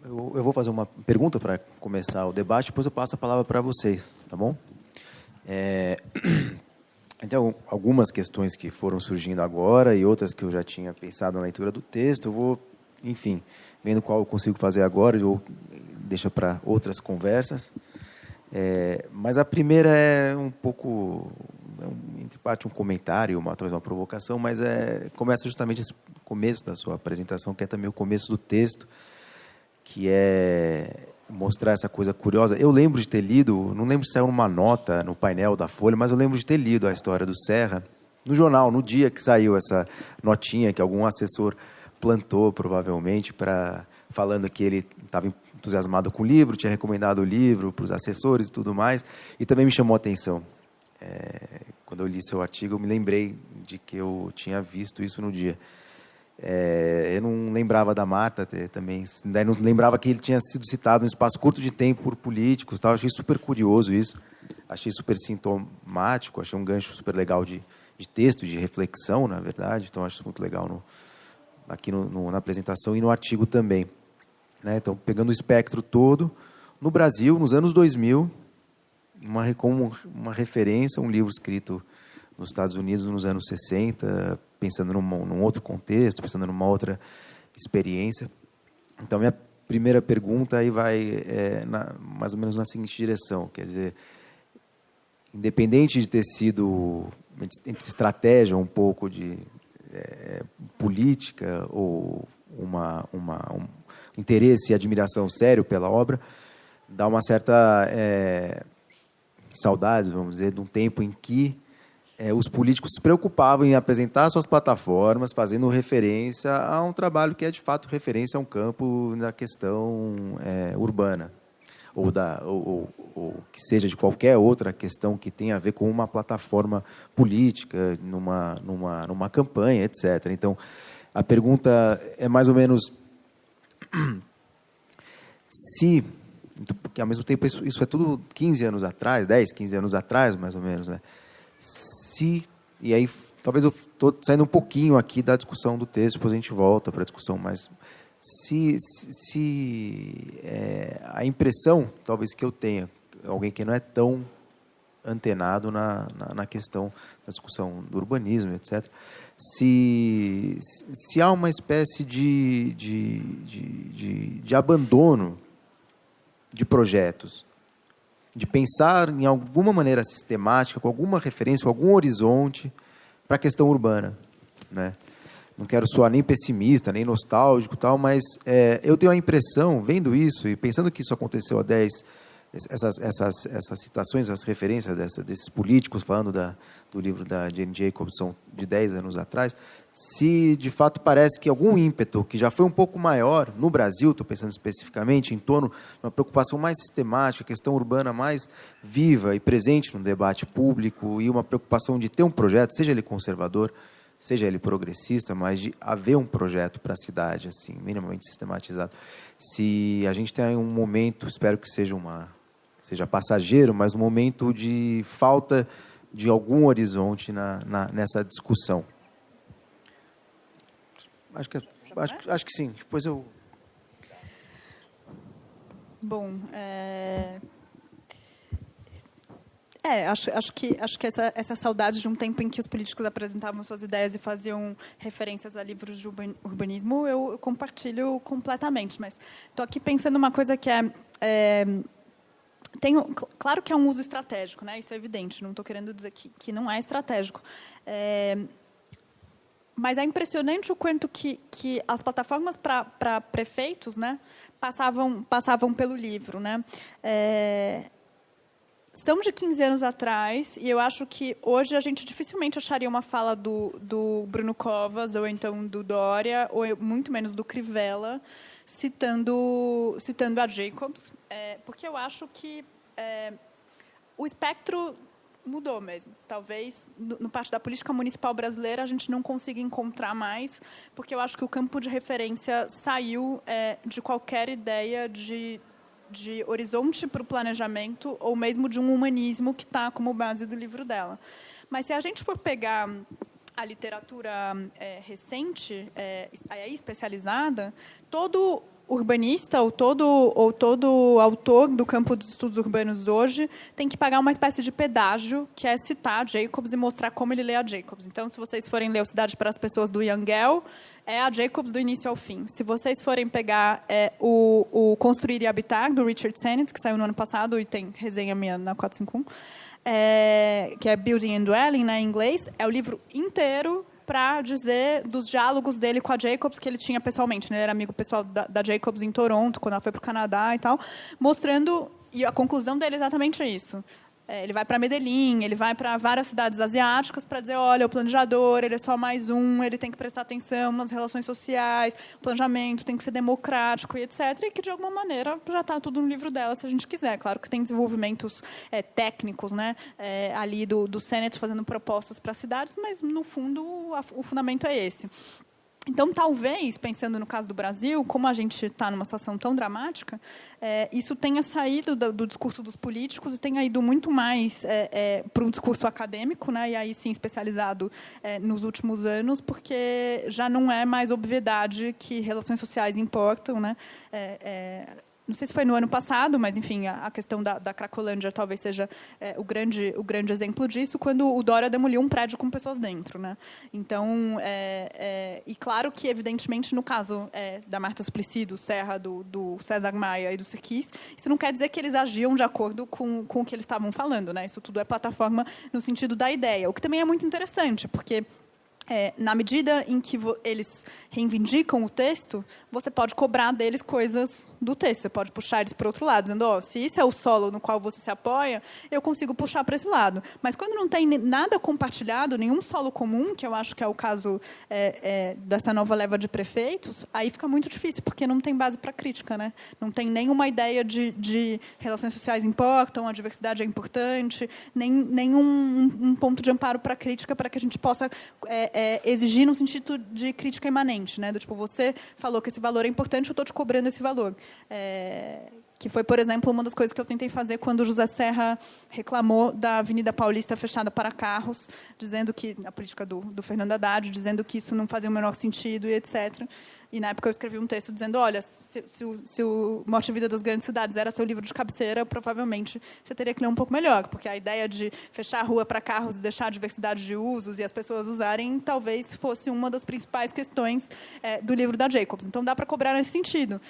Speaker 2: Eu vou fazer uma pergunta para começar o debate, depois eu passo a palavra para vocês, tá bom? Então, algumas questões que foram surgindo agora e outras que eu já tinha pensado na leitura do texto, eu vou, enfim, vendo qual eu consigo fazer agora, ou deixa para outras conversas. Mas a primeira é um pouco, entre parte um comentário, talvez uma provocação, mas começa justamente esse começo da sua apresentação, que é também o começo do texto, que é mostrar essa coisa curiosa. Eu lembro de ter lido, não lembro se saiu uma nota no painel da Folha, mas eu lembro de ter lido a história do Serra no jornal, no dia que saiu essa notinha que algum assessor plantou, provavelmente, falando que ele estava entusiasmado com o livro, tinha recomendado o livro para os assessores e tudo mais, e também me chamou a atenção. Quando eu li seu artigo, eu me lembrei de que eu tinha visto isso no dia. Eu não lembrava da Marta também, não lembrava que ele tinha sido citado em um espaço curto de tempo por políticos, tal. Achei super curioso isso, achei super sintomático, achei um gancho super legal de texto, de reflexão, na verdade, então acho muito legal aqui na apresentação e no artigo também. Então, pegando o espectro todo, no Brasil, nos anos 2000, como uma referência, um livro escrito nos Estados Unidos nos anos 60, pensando num outro contexto, pensando numa outra experiência. Então, minha primeira pergunta aí vai mais ou menos na seguinte direção, quer dizer, independente de ter sido entre estratégia um pouco de política ou um interesse e admiração sério pela obra, dá uma certa saudades, vamos dizer, de um tempo em que os políticos se preocupavam em apresentar suas plataformas, fazendo referência a um trabalho que é, de fato, referência a um campo na questão urbana, ou que seja de qualquer outra questão que tenha a ver com uma plataforma política, numa campanha, etc. Então, a pergunta é mais ou menos se, porque ao mesmo tempo isso é tudo 15 anos atrás, 10, 15 anos atrás, mais ou menos, né? E aí, talvez eu estou saindo um pouquinho aqui da discussão do texto, depois a gente volta para a discussão, mas a impressão, talvez, que eu tenha, alguém que não é tão antenado na questão da discussão do urbanismo, etc. Se há uma espécie de abandono de projetos, de pensar em alguma maneira sistemática, com alguma referência, com algum horizonte para a questão urbana, né? Não quero soar nem pessimista, nem nostálgico, tal, mas eu tenho a impressão, vendo isso e pensando que isso aconteceu há 10, essas citações, as referências desses políticos falando do livro da Jane Jacobs são de 10 anos atrás, se de fato parece que algum ímpeto que já foi um pouco maior no Brasil, estou pensando especificamente em torno de uma preocupação mais sistemática, questão urbana mais viva e presente no debate público e uma preocupação de ter um projeto, seja ele conservador, seja ele progressista, mas de haver um projeto para a cidade, assim, minimamente sistematizado. Se a gente tem um momento, espero que seja passageiro, mas um momento de falta de algum horizonte nessa discussão. Acho que sim. Depois eu...
Speaker 1: Bom, acho que essa saudade de um tempo em que os políticos apresentavam suas ideias e faziam referências a livros de urbanismo, eu compartilho completamente. Mas estou aqui pensando uma coisa que claro que é um uso estratégico, né? Isso é evidente, não estou querendo dizer que não é estratégico. Mas é impressionante o quanto que as plataformas para prefeitos, né, passavam pelo livro, né? São de 15 anos atrás, e eu acho que hoje a gente dificilmente acharia uma fala do Bruno Covas, ou então do Dória, ou muito menos do Crivella, citando a Jacobs, porque eu acho que o espectro mudou mesmo. Talvez, no parte da política municipal brasileira, a gente não consiga encontrar mais, porque eu acho que o campo de referência saiu de qualquer ideia de horizonte para o planejamento, ou mesmo de um humanismo que está como base do livro dela. Mas, se a gente for pegar a literatura recente, especializada, todo urbanista ou todo autor do campo dos estudos urbanos hoje tem que pagar uma espécie de pedágio, que é citar Jacobs e mostrar como ele lê a Jacobs. Então, se vocês forem ler o Cidade para as Pessoas, do Yangel, é a Jacobs do início ao fim. Se vocês forem pegar o Construir e Habitar, do Richard Sennett, que saiu no ano passado e tem resenha minha na 451, que é Building and Dwelling, né, em inglês, é o livro inteiro para dizer dos diálogos dele com a Jacobs que ele tinha pessoalmente, né? Ele era amigo pessoal da Jacobs em Toronto, quando ela foi para o Canadá e tal, mostrando, e a conclusão dele é exatamente isso. Ele vai para Medellín, ele vai para várias cidades asiáticas para dizer, olha, o planejador, ele é só mais um, ele tem que prestar atenção nas relações sociais, o planejamento tem que ser democrático e etc. E que, de alguma maneira, já está tudo no livro dela, se a gente quiser. Claro que tem desenvolvimentos técnicos, né, ali do Sennett fazendo propostas para as cidades, mas, no fundo, o fundamento é esse. Então, talvez, pensando no caso do Brasil, como a gente está numa situação tão dramática, isso tenha saído do discurso dos políticos e tenha ido muito mais para um discurso acadêmico, né, e aí sim especializado nos últimos anos, porque já não é mais obviedade que relações sociais importam, né? Não sei se foi no ano passado, mas, enfim, a questão da Cracolândia talvez seja o grande exemplo disso, quando o Dória demoliu um prédio com pessoas dentro, né? Então, e claro que, evidentemente, no caso da Marta Suplicy, do Serra, do César Maia e do Serquis, isso não quer dizer que eles agiam de acordo com o que eles estavam falando, né? Isso tudo é plataforma no sentido da ideia, o que também é muito interessante, porque na medida em que eles reivindicam o texto, você pode cobrar deles coisas do texto. Você pode puxar eles para o outro lado, dizendo, se isso é o solo no qual você se apoia, eu consigo puxar para esse lado. Mas quando não tem nada compartilhado, nenhum solo comum, que eu acho que é o caso dessa nova leva de prefeitos, aí fica muito difícil, porque não tem base para crítica, né? Não tem nenhuma ideia de relações sociais importam, a diversidade é importante, nenhum ponto de amparo para crítica para que a gente possa exigir no sentido de crítica imanente, né? Do tipo, você falou que esse valor é importante, eu estou te cobrando esse valor. Que foi, por exemplo, uma das coisas que eu tentei fazer quando o José Serra reclamou da Avenida Paulista fechada para carros, dizendo que, a política do Fernando Haddad, dizendo que isso não fazia o menor sentido e etc. E, na época, eu escrevi um texto dizendo, olha, se o Morte e Vida das Grandes Cidades era seu livro de cabeceira, provavelmente você teria que ler um pouco melhor, porque a ideia de fechar a rua para carros e deixar a diversidade de usos e as pessoas usarem, talvez fosse uma das principais questões do livro da Jacobs. Então, dá para cobrar nesse sentido.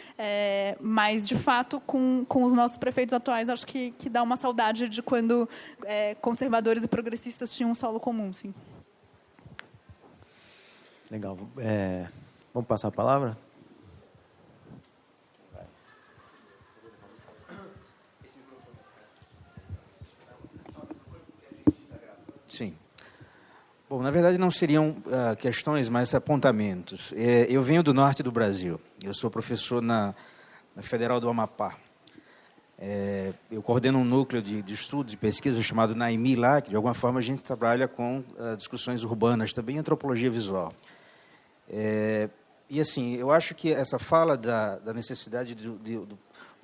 Speaker 1: Mas, de fato, com os nossos prefeitos atuais, acho que dá uma saudade de quando conservadores e progressistas tinham um solo comum, sim.
Speaker 2: Legal. Vamos passar a palavra?
Speaker 3: Sim. Bom, na verdade, não seriam questões, mas apontamentos. Eu venho do norte do Brasil. Eu sou professor na Federal do Amapá. Eu coordeno um núcleo de estudos e pesquisa chamado NAIMI lá, que, de alguma forma, a gente trabalha com discussões urbanas, também antropologia visual. E, assim, eu acho que essa fala da necessidade do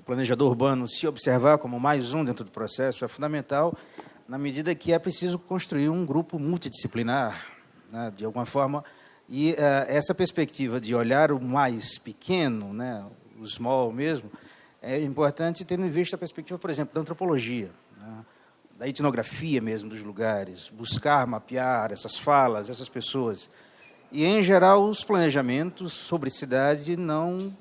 Speaker 3: planejador urbano se observar como mais um dentro do processo é fundamental, na medida que é preciso construir um grupo multidisciplinar, né, de alguma forma, e essa perspectiva de olhar o mais pequeno, né, o small mesmo, é importante tendo em vista a perspectiva, por exemplo, da antropologia, né, da etnografia mesmo dos lugares, buscar mapear essas falas, essas pessoas. E, em geral, os planejamentos sobre cidade não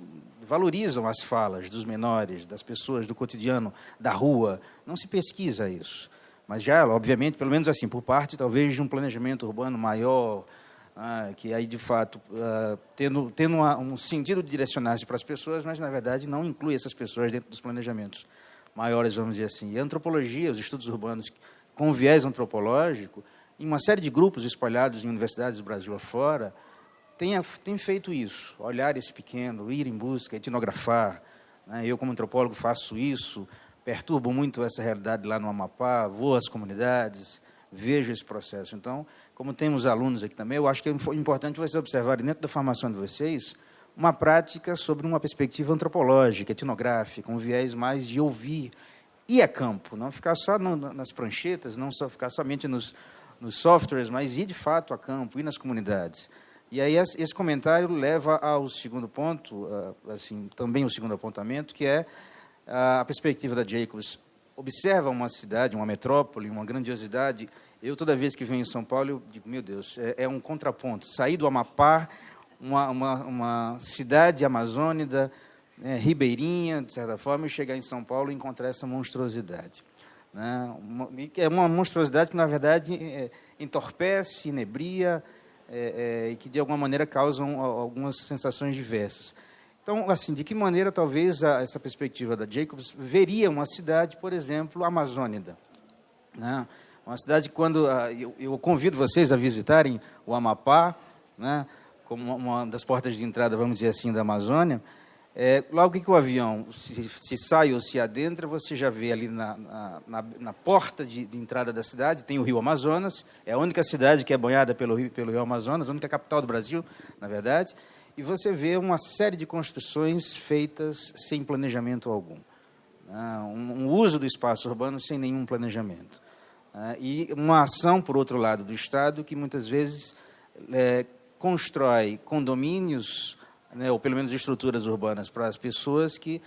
Speaker 3: valorizam as falas dos menores, das pessoas do cotidiano, da rua. Não se pesquisa isso. Mas já, obviamente, pelo menos assim, por parte, talvez, de um planejamento urbano maior, que aí, de fato, tendo um sentido de direcionar-se para as pessoas, mas, na verdade, não inclui essas pessoas dentro dos planejamentos maiores, vamos dizer assim. E a antropologia, os estudos urbanos com viés antropológico, em uma série de grupos espalhados em universidades do Brasil afora, tem feito isso, olhar esse pequeno, ir em busca, etnografar. Né? Eu, como antropólogo, faço isso, perturbo muito essa realidade lá no Amapá, vou às comunidades, vejo esse processo. Então, como temos alunos aqui também, eu acho que é importante vocês observarem, dentro da formação de vocês, uma prática sobre uma perspectiva antropológica, etnográfica, um viés mais de ouvir, ir a campo, não ficar só nas pranchetas, não só ficar somente nos softwares, mas ir, de fato, a campo, ir nas comunidades. E aí esse comentário leva ao segundo ponto, assim, também o segundo apontamento, que é a perspectiva da Jacobs. Observa uma cidade, uma metrópole, uma grandiosidade. Eu, toda vez que venho em São Paulo, eu digo, meu Deus, é um contraponto. Sair do Amapá, uma cidade amazônica, ribeirinha, de certa forma, e chegar em São Paulo e encontrar essa monstruosidade. Né? É uma monstruosidade que, na verdade, entorpece, inebria, e que, de alguma maneira, causam algumas sensações diversas. Então, assim, de que maneira, talvez, essa perspectiva da Jacobs veria uma cidade, por exemplo, amazônica? Né? Uma cidade, quando eu convido vocês a visitarem o Amapá, né, como uma das portas de entrada, vamos dizer assim, da Amazônia. Logo que o avião se sai ou se adentra, você já vê ali na porta de entrada da cidade, tem o Rio Amazonas, é a única cidade que é banhada pelo Rio Amazonas, a única capital do Brasil, na verdade, e você vê uma série de construções feitas sem planejamento algum. Um uso do espaço urbano sem nenhum planejamento. E uma ação, por outro lado, do Estado, que muitas vezes constrói condomínios, né, ou pelo menos estruturas urbanas para as pessoas que,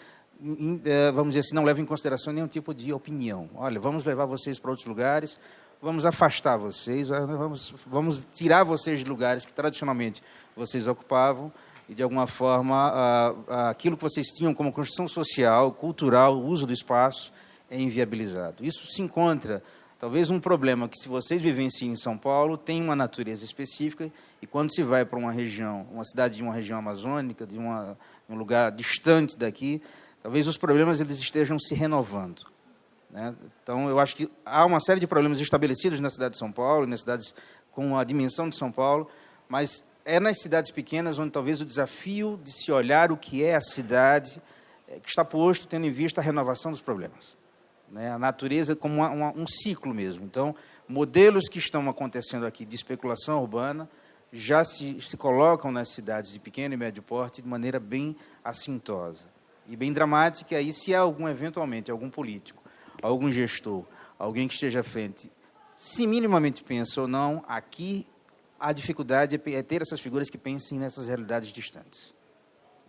Speaker 3: vamos dizer assim, não levam em consideração nenhum tipo de opinião. Olha, vamos levar vocês para outros lugares, vamos afastar vocês, vamos tirar vocês de lugares que tradicionalmente vocês ocupavam e, de alguma forma, aquilo que vocês tinham como construção social, cultural, o uso do espaço é inviabilizado. Isso se encontra, talvez, um problema que, se vocês vivenciam em São Paulo, tem uma natureza específica, e quando se vai para uma região, uma cidade de uma região amazônica, de um lugar distante daqui, talvez os problemas eles estejam se renovando. Né? Então, eu acho que há uma série de problemas estabelecidos na cidade de São Paulo, nas cidades com a dimensão de São Paulo, mas é nas cidades pequenas onde talvez o desafio de se olhar o que é a cidade que está posto, tendo em vista a renovação dos problemas. Né? A natureza como um ciclo mesmo. Então, modelos que estão acontecendo aqui de especulação urbana já se colocam nas cidades de pequeno e médio porte de maneira bem assintosa e bem dramática. E aí, se há eventualmente, algum político, algum gestor, alguém que esteja à frente, se minimamente pensa ou não, aqui a dificuldade é ter essas figuras que pensem nessas realidades distantes.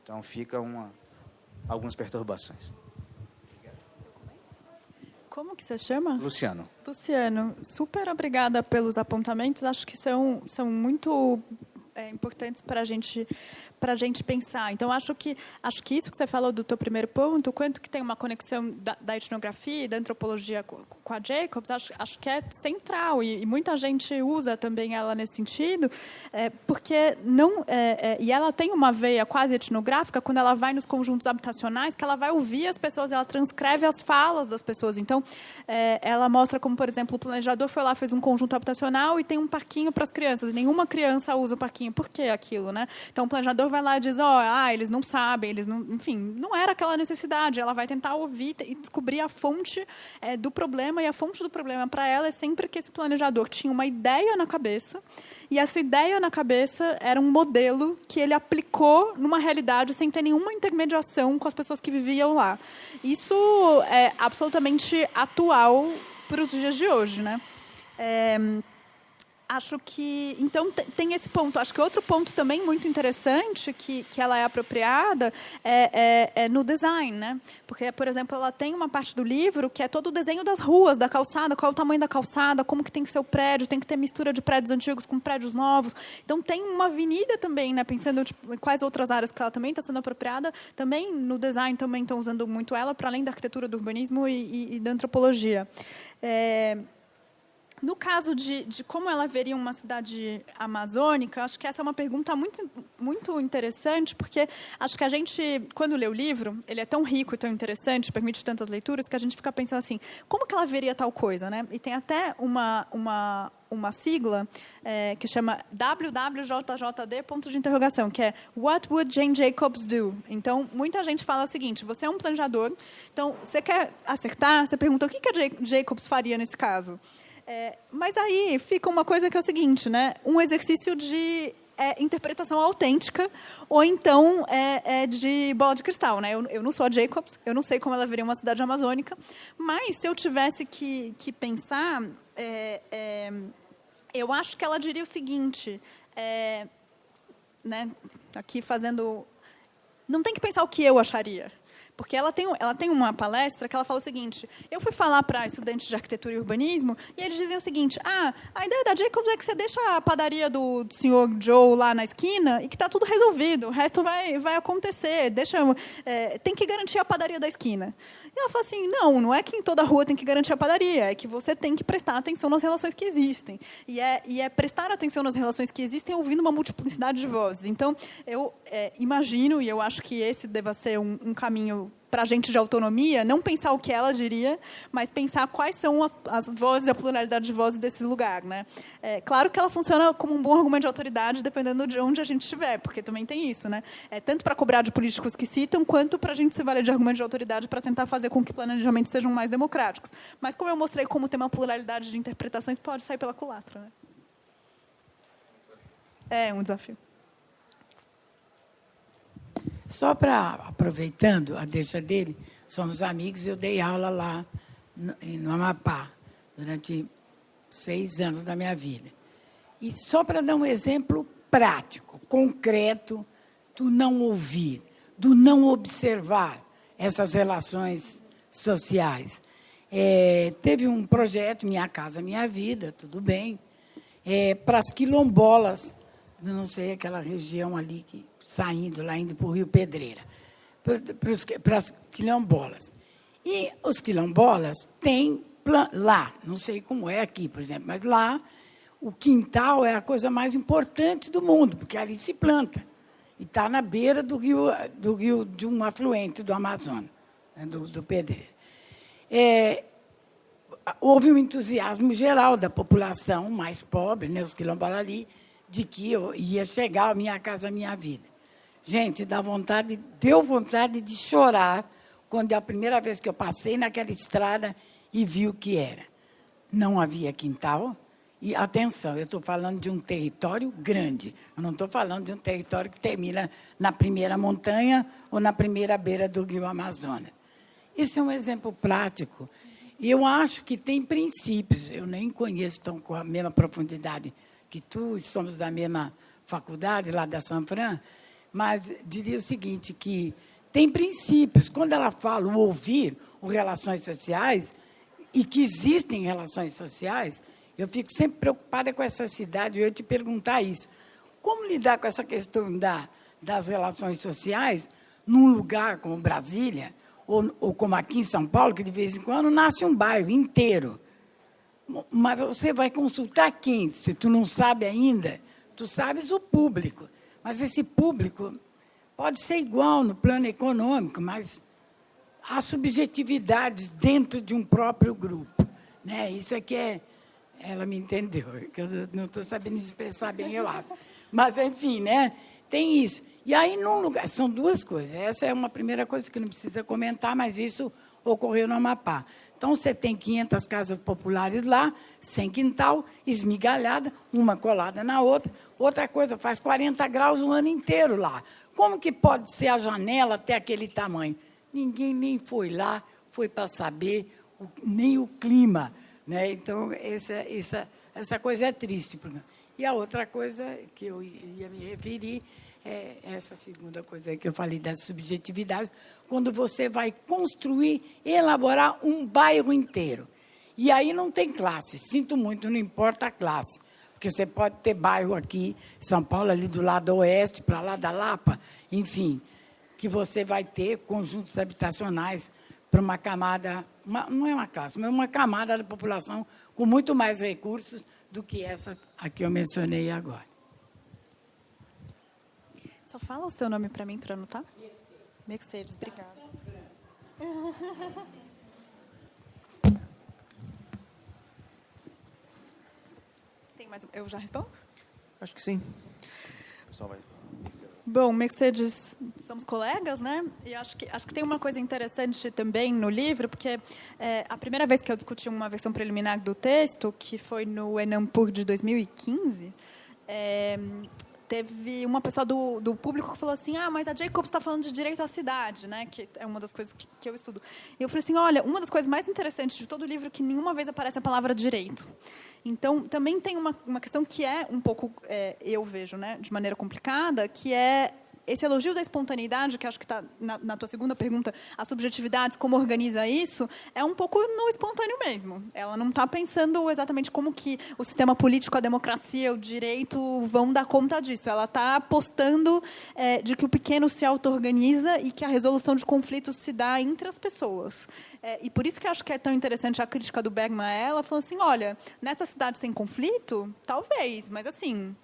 Speaker 3: Então, fica algumas perturbações.
Speaker 1: Como que você chama?
Speaker 3: Luciano.
Speaker 1: Luciano, super obrigada pelos apontamentos. Acho que são muito importantes para a gente pensar. Então, acho que isso que você falou do teu primeiro ponto, o quanto que tem uma conexão da etnografia e da antropologia com a Jacobs, acho que é central e muita gente usa também ela nesse sentido, porque não e ela tem uma veia quase etnográfica quando ela vai nos conjuntos habitacionais, que ela vai ouvir as pessoas, ela transcreve as falas das pessoas. Então, ela mostra como, por exemplo, o planejador foi lá, fez um conjunto habitacional e tem um parquinho para as crianças. Nenhuma criança usa o parquinho. Por que aquilo, né? Então, o planejador vai lá e diz, eles não sabem, enfim, não era aquela necessidade. Ela vai tentar ouvir e descobrir a fonte do problema, e a fonte do problema para ela é sempre que esse planejador tinha uma ideia na cabeça, e essa ideia na cabeça era um modelo que ele aplicou numa realidade sem ter nenhuma intermediação com as pessoas que viviam lá. Isso é absolutamente atual para os dias de hoje, né? Acho que, então, tem esse ponto. Acho que outro ponto também muito interessante que ela é apropriada é no design, né? Porque, por exemplo, ela tem uma parte do livro que é todo o desenho das ruas, da calçada, qual é o tamanho da calçada, como que tem que ser o prédio, tem que ter mistura de prédios antigos com prédios novos. Então, tem uma avenida também, né? Pensando em quais outras áreas que ela também está sendo apropriada. Também no design também estão usando muito ela, para além da arquitetura, do urbanismo e da antropologia. No caso de como ela veria uma cidade amazônica, acho que essa é uma pergunta muito, muito interessante, porque acho que a gente, quando lê o livro, ele é tão rico e tão interessante, permite tantas leituras, que a gente fica pensando assim, como que ela veria tal coisa, né? E tem até uma sigla que chama WWJJD, ponto de interrogação, que é What would Jane Jacobs do? Então, muita gente fala o seguinte, você é um planejador, então, você quer acertar, você pergunta o que a Jacobs faria nesse caso? Mas aí fica uma coisa que é o seguinte, né? Um exercício de interpretação autêntica, ou então de bola de cristal, né? Eu não sou a Jacobs, eu não sei como ela veria uma cidade amazônica, mas se eu tivesse que pensar, eu acho que ela diria o seguinte, né? Aqui fazendo... Não tem que pensar o que eu acharia. Porque ela tem uma palestra que ela fala o seguinte, eu fui falar para estudantes de arquitetura e urbanismo, e eles dizem o seguinte, a ideia da Jacobs é que você deixa a padaria do senhor Joe lá na esquina e que está tudo resolvido, o resto vai acontecer, tem que garantir a padaria da esquina. E ela fala assim, não é que em toda rua tem que garantir a padaria, é que você tem que prestar atenção nas relações que existem. E é prestar atenção nas relações que existem ouvindo uma multiplicidade de vozes. Então, eu imagino, e eu acho que esse deva ser um caminho para a gente de autonomia, não pensar o que ela diria, mas pensar quais são as vozes e a pluralidade de vozes desse lugar, né? Claro que ela funciona como um bom argumento de autoridade, dependendo de onde a gente estiver, porque também tem isso, né? Tanto para cobrar de políticos que citam, quanto para a gente se valer de argumento de autoridade para tentar fazer com que planejamentos sejam mais democráticos. Mas, como eu mostrei como tem uma pluralidade de interpretações, pode sair pela culatra, né? É um desafio.
Speaker 4: Só aproveitando a deixa dele, somos amigos, eu dei aula lá no Amapá, durante 6 anos da minha vida. E só para dar um exemplo prático, concreto, do não ouvir, do não observar essas relações sociais. Teve um projeto, Minha Casa Minha Vida, tudo bem, para as quilombolas, não sei, aquela região ali saindo, lá indo para o Rio Pedreira, para as quilombolas. E os quilombolas têm lá, não sei como é aqui, por exemplo, mas lá o quintal é a coisa mais importante do mundo, porque ali se planta. E está na beira do rio de um afluente do Amazonas, né, do Pedreira. Houve um entusiasmo geral da população mais pobre, né, os quilombolas ali, de que eu ia chegar a Minha Casa Minha Vida. Gente, deu vontade de chorar quando a primeira vez que eu passei naquela estrada e vi o que era. Não havia quintal. E, atenção, eu estou falando de um território grande. Eu não estou falando de um território que termina na primeira montanha ou na primeira beira do rio Amazonas. Isso é um exemplo prático. E eu acho que tem princípios. Eu nem conheço tão com a mesma profundidade que tu, somos da mesma faculdade, lá da Sanfran, mas diria o seguinte, que tem princípios. Quando ela fala o ouvir, o relações sociais, e que existem relações sociais, eu fico sempre preocupada com essa cidade, e eu ia te perguntar isso. Como lidar com essa questão das relações sociais num lugar como Brasília, ou como aqui em São Paulo, que de vez em quando nasce um bairro inteiro. Mas você vai consultar quem? Se tu não sabe ainda, tu sabes o público. Mas esse público pode ser igual no plano econômico, mas há subjetividades dentro de um próprio grupo. Né? Isso é que é... Ela me entendeu, que eu não estou sabendo expressar bem, eu acho. Mas, enfim, né? Tem isso. E aí, num lugar... São duas coisas. Essa é uma primeira coisa que não precisa comentar, mas isso ocorreu no Amapá. Então, você tem 500 casas populares lá, sem quintal, esmigalhada, uma colada na outra. Outra coisa, faz 40 graus o ano inteiro lá. Como que pode ser a janela até aquele tamanho? Ninguém nem foi lá, foi para saber nem o clima. Né? Então, essa coisa é triste. E a outra coisa que eu ia me referir é essa segunda coisa que eu falei das subjetividades, quando você vai construir, elaborar um bairro inteiro. E aí não tem classe, sinto muito, não importa a classe. Porque você pode ter bairro aqui, São Paulo, ali do lado oeste, para lá da Lapa, enfim, que você vai ter conjuntos habitacionais para uma camada, não é uma classe, mas uma camada da população com muito mais recursos do que essa a que eu mencionei agora.
Speaker 1: Só fala o seu nome para mim, para anotar. Mercedes, obrigada. Tem mais? Eu já respondo?
Speaker 2: Acho que sim. O pessoal vai...
Speaker 1: Bom, Mercedes, somos colegas, né? E acho que tem uma coisa interessante também no livro, porque a primeira vez que eu discuti uma versão preliminar do texto, que foi no Enampur de 2015, teve uma pessoa do público que falou assim, mas a Jacobs está falando de direito à cidade, né? Que é uma das coisas que eu estudo. E eu falei assim, olha, uma das coisas mais interessantes de todo o livro é que nenhuma vez aparece a palavra direito. Então, também tem uma questão que é um pouco, eu vejo, né, de maneira complicada, que é esse elogio da espontaneidade, que acho que está na tua segunda pergunta, as subjetividades, como organiza isso, é um pouco no espontâneo mesmo. Ela não está pensando exatamente como que o sistema político, a democracia, o direito vão dar conta disso. Ela está apostando de que o pequeno se auto-organiza e que a resolução de conflitos se dá entre as pessoas. E por isso que acho que é tão interessante a crítica do Bergman a ela, falando assim, olha, nessa cidade sem conflito, talvez, mas assim...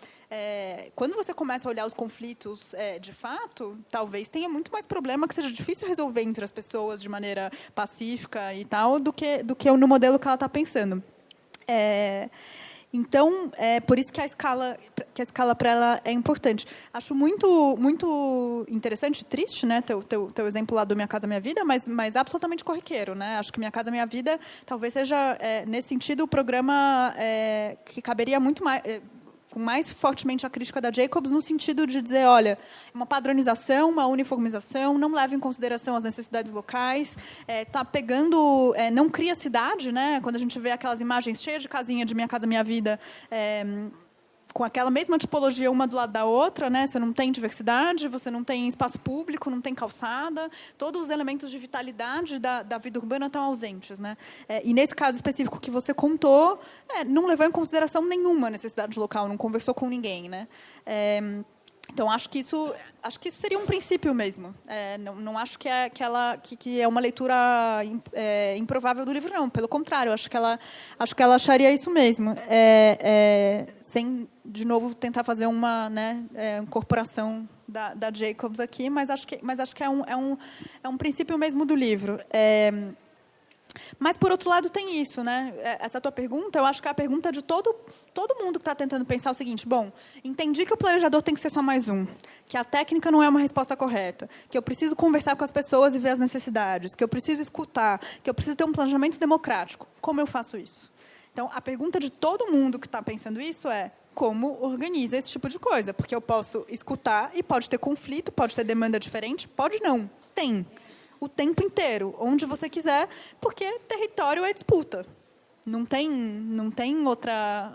Speaker 1: quando você começa a olhar os conflitos de fato, talvez tenha muito mais problema que seja difícil resolver entre as pessoas de maneira pacífica e tal, do que no modelo que ela está pensando. Então, por isso que a escala para ela é importante. Acho muito, muito interessante e triste, né, teu exemplo lá do Minha Casa Minha Vida, mas absolutamente corriqueiro. Né? Acho que Minha Casa Minha Vida talvez seja, nesse sentido, o programa que caberia muito mais... com mais fortemente a crítica da Jacobs, no sentido de dizer, olha, uma padronização, uma uniformização, não leva em consideração as necessidades locais, tá pegando, não cria cidade, né? Quando a gente vê aquelas imagens cheias de casinha de Minha Casa Minha Vida, com aquela mesma tipologia uma do lado da outra, né? Você não tem diversidade, você não tem espaço público, não tem calçada, todos os elementos de vitalidade da vida urbana estão ausentes, né? E nesse caso específico que você contou, não levou em consideração nenhuma necessidade local, não conversou com ninguém, né? Então acho que isso seria um princípio mesmo. Não acho que é uma leitura improvável do livro, não. Pelo contrário, acho que ela acharia isso mesmo. Sem, de novo, tentar fazer uma incorporação da Jacobs aqui, mas acho que é um princípio mesmo do livro. Mas, por outro lado, tem isso, né? Essa tua pergunta, eu acho que é a pergunta de todo mundo que está tentando pensar o seguinte, bom, entendi que o planejador tem que ser só mais um, que a técnica não é uma resposta correta, que eu preciso conversar com as pessoas e ver as necessidades, que eu preciso escutar, que eu preciso ter um planejamento democrático. Como eu faço isso? Então, a pergunta de todo mundo que está pensando isso é como organiza esse tipo de coisa? Porque eu posso escutar e pode ter conflito, pode ter demanda diferente, pode não, tem. O tempo inteiro, onde você quiser, porque território é disputa. Não tem outra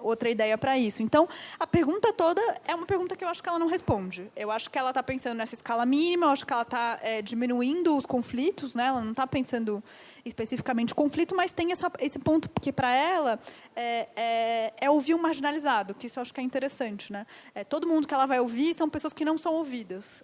Speaker 1: outra ideia para isso. Então, a pergunta toda é uma pergunta que eu acho que ela não responde. Eu acho que ela está pensando nessa escala mínima, eu acho que ela está diminuindo os conflitos, né? Ela não está pensando especificamente conflito, mas tem esse ponto que, para ela, é ouvir um marginalizado, que isso eu acho que é interessante. Né? Todo mundo que ela vai ouvir são pessoas que não são ouvidas.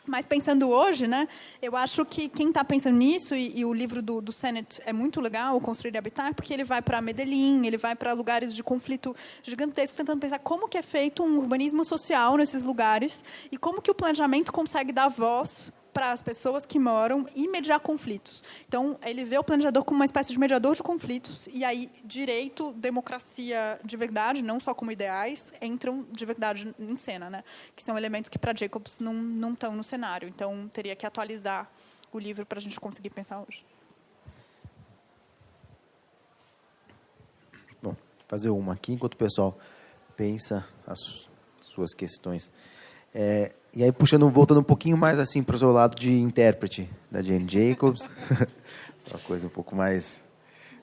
Speaker 1: Mas, pensando hoje, né, eu acho que quem está pensando nisso, e o livro do Sennett é muito legal, o Construir e Habitar, porque ele vai para Medellín, ele vai para lugares de conflito gigantesco, tentando pensar como que é feito um urbanismo social nesses lugares e como que o planejamento consegue dar voz para as pessoas que moram e mediar conflitos. Então, ele vê o planejador como uma espécie de mediador de conflitos, e aí direito, democracia de verdade, não só como ideais, entram de verdade em cena, né? Que são elementos que, para Jacobs, não estão no cenário. Então, teria que atualizar o livro para a gente conseguir pensar hoje.
Speaker 2: Bom, fazer uma aqui, enquanto o pessoal pensa as suas questões. E aí, voltando um pouquinho mais assim para o seu lado de intérprete da Jane Jacobs, uma coisa um pouco mais...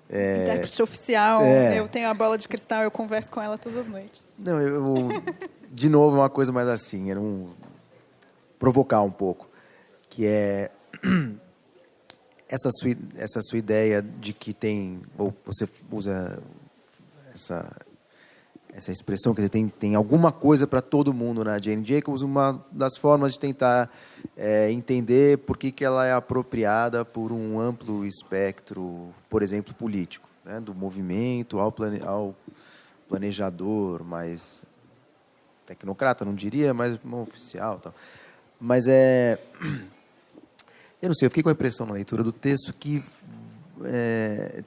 Speaker 1: Intérprete oficial, eu tenho a bola de cristal, eu converso com ela todas as noites.
Speaker 2: Não, de novo, é uma coisa mais assim, provocar um pouco, que é essa sua ideia de que tem, ou você usa essa expressão, quer dizer, tem alguma coisa para todo mundo na Jane Jacobs, uma das formas de tentar entender por que ela é apropriada por um amplo espectro, por exemplo, político, né? Do movimento ao planejador, mais tecnocrata, não diria, mas oficial. Tal. Mas eu não sei, eu fiquei com a impressão na leitura do texto que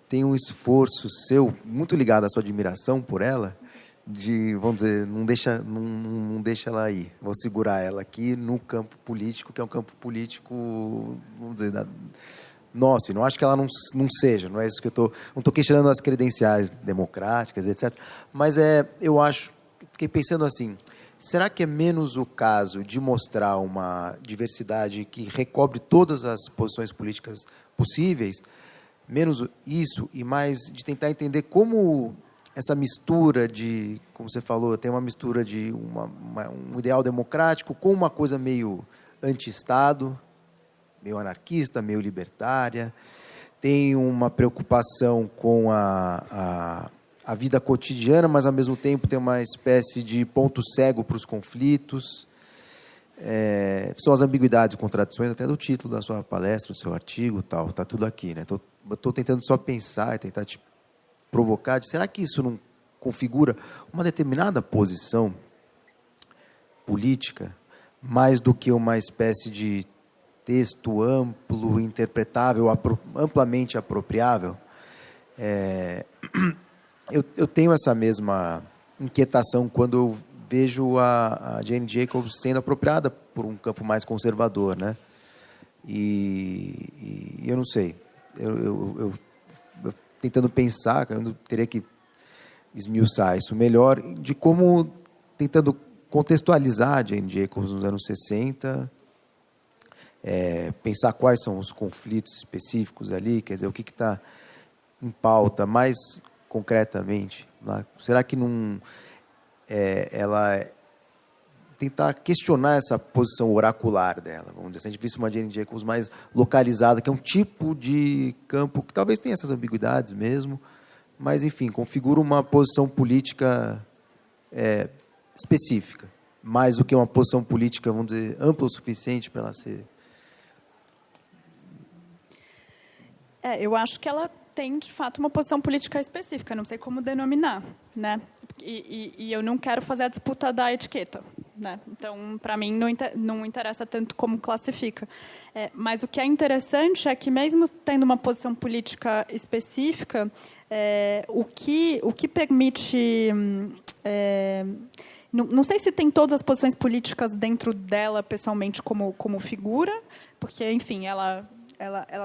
Speaker 2: tem um esforço seu, muito ligado à sua admiração por ela, vamos dizer, não deixa ela aí. Vou segurar ela aqui no campo político, que é um campo político, vamos dizer, nossa, não acho que ela não seja, não é isso que eu não estou questionando as credenciais democráticas, etc. Mas fiquei pensando assim, será que é menos o caso de mostrar uma diversidade que recobre todas as posições políticas possíveis, menos isso e mais de tentar entender como essa mistura de, como você falou, tem uma mistura de um ideal democrático com uma coisa meio anti-Estado, meio anarquista, meio libertária, tem uma preocupação com a vida cotidiana, mas, ao mesmo tempo, tem uma espécie de ponto cego para os conflitos. São as ambiguidades e contradições até do título da sua palestra, do seu artigo, tal, está tudo aqui. Né? Estou tentando só pensar e tentar te provocar, será que isso não configura uma determinada posição política, mais do que uma espécie de texto amplo, interpretável, amplamente apropriável? Eu tenho essa mesma inquietação quando eu vejo a Jane Jacobs sendo apropriada por um campo mais conservador, né? E eu não sei, eu tentando pensar, eu teria que esmiuçar isso melhor, de como, tentando contextualizar a Jane Jacobs nos anos 60, pensar quais são os conflitos específicos ali, quer dizer, o que está em pauta mais concretamente. Lá. Será que não ela tentar questionar essa posição oracular dela, vamos dizer, se a gente visse uma Jane Jacobs mais localizada, que é um tipo de campo que talvez tenha essas ambiguidades mesmo, mas, enfim, configura uma posição política específica, mais do que uma posição política, vamos dizer, ampla o suficiente para ela ser...
Speaker 1: Eu acho que ela tem, de fato, uma posição política específica, não sei como denominar, né? E eu não quero fazer a disputa da etiqueta, né? Então, para mim, não interessa tanto como classifica. Mas o que é interessante é que, mesmo tendo uma posição política específica, o que permite... não sei se tem todas as posições políticas dentro dela, pessoalmente, como figura, porque, enfim, ela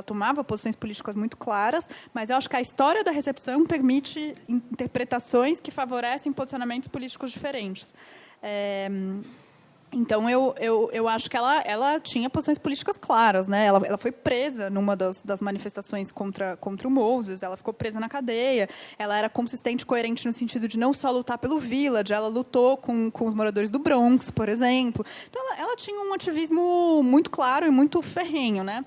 Speaker 1: tomava posições políticas muito claras, mas eu acho que a história da recepção permite interpretações que favorecem posicionamentos políticos diferentes. Então, eu acho que ela tinha posições políticas claras, né? Ela foi presa numa das manifestações contra o Moses, ela ficou presa na cadeia, ela era consistente e coerente no sentido de não só lutar pelo Village, ela lutou com os moradores do Bronx, por exemplo. Então, ela tinha um ativismo muito claro e muito ferrenho, né?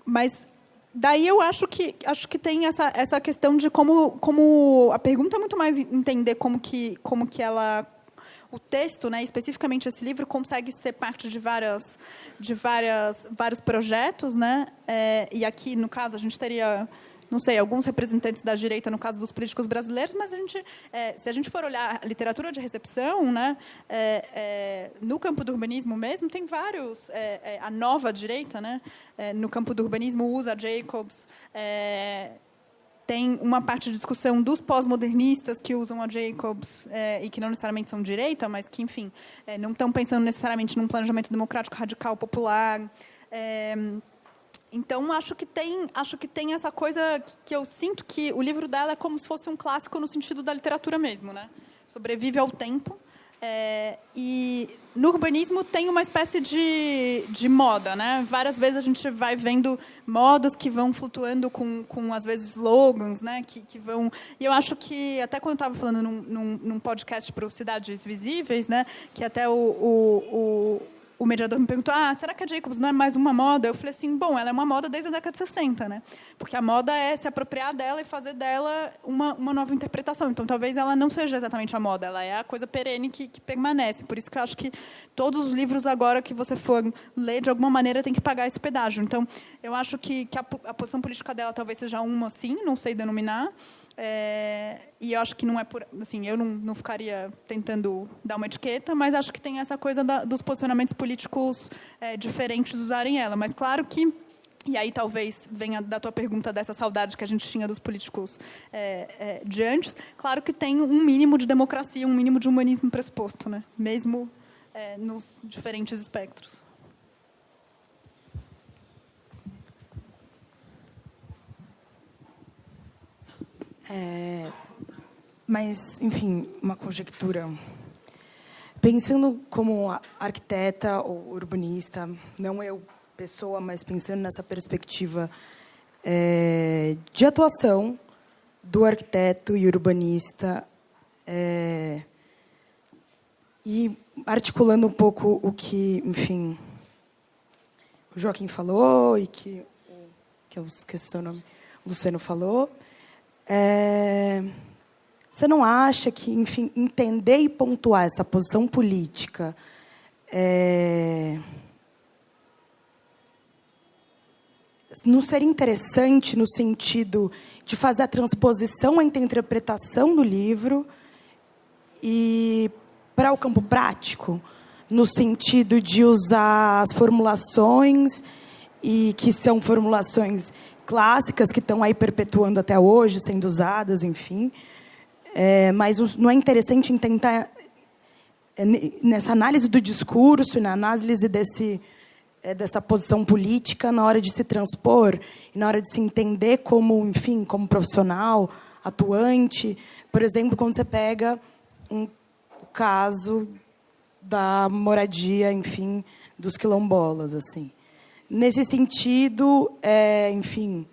Speaker 1: Mas daí eu acho que tem essa questão de como a pergunta é muito mais entender como que ela, o texto, né, especificamente esse livro, consegue ser parte de vários projetos, né? E aqui, no caso, a gente teria, não sei, alguns representantes da direita, no caso dos políticos brasileiros, mas se a gente for olhar a literatura de recepção, né, no campo do urbanismo mesmo, tem vários, a nova direita, né, no campo do urbanismo usa Jacobs, tem uma parte de discussão dos pós-modernistas que usam a Jacobs e que não necessariamente são direita, mas que, enfim, não estão pensando necessariamente num planejamento democrático radical popular. Então, acho que tem essa coisa que eu sinto que o livro dela é como se fosse um clássico no sentido da literatura mesmo, né? Sobrevive ao tempo. E no urbanismo tem uma espécie de moda, né? Várias vezes a gente vai vendo modas que vão flutuando com às vezes slogans, né? Que vão. E eu acho que até quando eu estava falando num podcast para o Cidades Visíveis, né? Que até o mediador me perguntou: será que a Jacobs não é mais uma moda? Eu falei assim: bom, ela é uma moda desde a década de 60, né? Porque a moda é se apropriar dela e fazer dela uma nova interpretação. Então, talvez ela não seja exatamente a moda, ela é a coisa perene que permanece. Por isso que eu acho que todos os livros agora que você for ler, de alguma maneira, tem que pagar esse pedágio. Então, eu acho que a posição política dela talvez seja uma, sim, não sei denominar. E eu acho que não é por, assim, eu não ficaria tentando dar uma etiqueta, mas acho que tem essa coisa dos posicionamentos políticos diferentes usarem ela. Mas claro que, e aí talvez venha da tua pergunta dessa saudade que a gente tinha dos políticos de antes, claro que tem um mínimo de democracia, um mínimo de humanismo pressuposto, né? Mesmo nos diferentes espectros.
Speaker 5: Mas, enfim, uma conjectura. Pensando como arquiteta ou urbanista, não eu, pessoa, mas pensando nessa perspectiva de atuação do arquiteto e urbanista, e articulando um pouco o que, enfim, o Joaquim falou e que eu esqueci seu nome, o Luciano falou. Você não acha que, enfim, entender e pontuar essa posição política não seria interessante no sentido de fazer a transposição entre a interpretação do livro e para o campo prático, no sentido de usar as formulações, e que são formulações clássicas que estão aí perpetuando até hoje, sendo usadas, enfim. Mas não é interessante tentar, nessa análise do discurso, na análise dessa posição política, na hora de se transpor, e na hora de se entender como, enfim, como profissional, atuante. Por exemplo, quando você pega o caso da moradia, enfim, dos quilombolas, assim. Nesse sentido, enfim,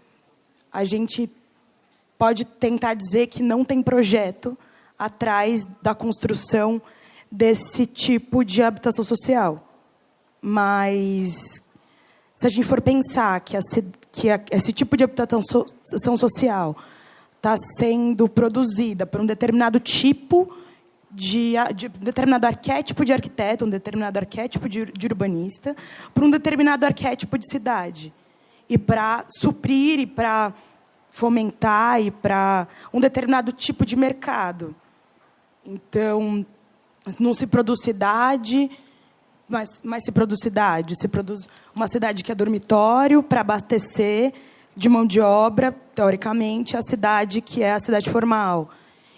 Speaker 5: a gente pode tentar dizer que não tem projeto atrás da construção desse tipo de habitação social. Mas, se a gente for pensar que esse tipo de habitação social está sendo produzida por um determinado tipo de determinado arquétipo de arquiteto, um determinado arquétipo de urbanista, por um determinado arquétipo de cidade. E para suprir, e para fomentar, e para um determinado tipo de mercado. Então, não se produz cidade, mas se produz cidade. Se produz uma cidade que é dormitório para abastecer de mão de obra, teoricamente, a cidade que é a cidade formal.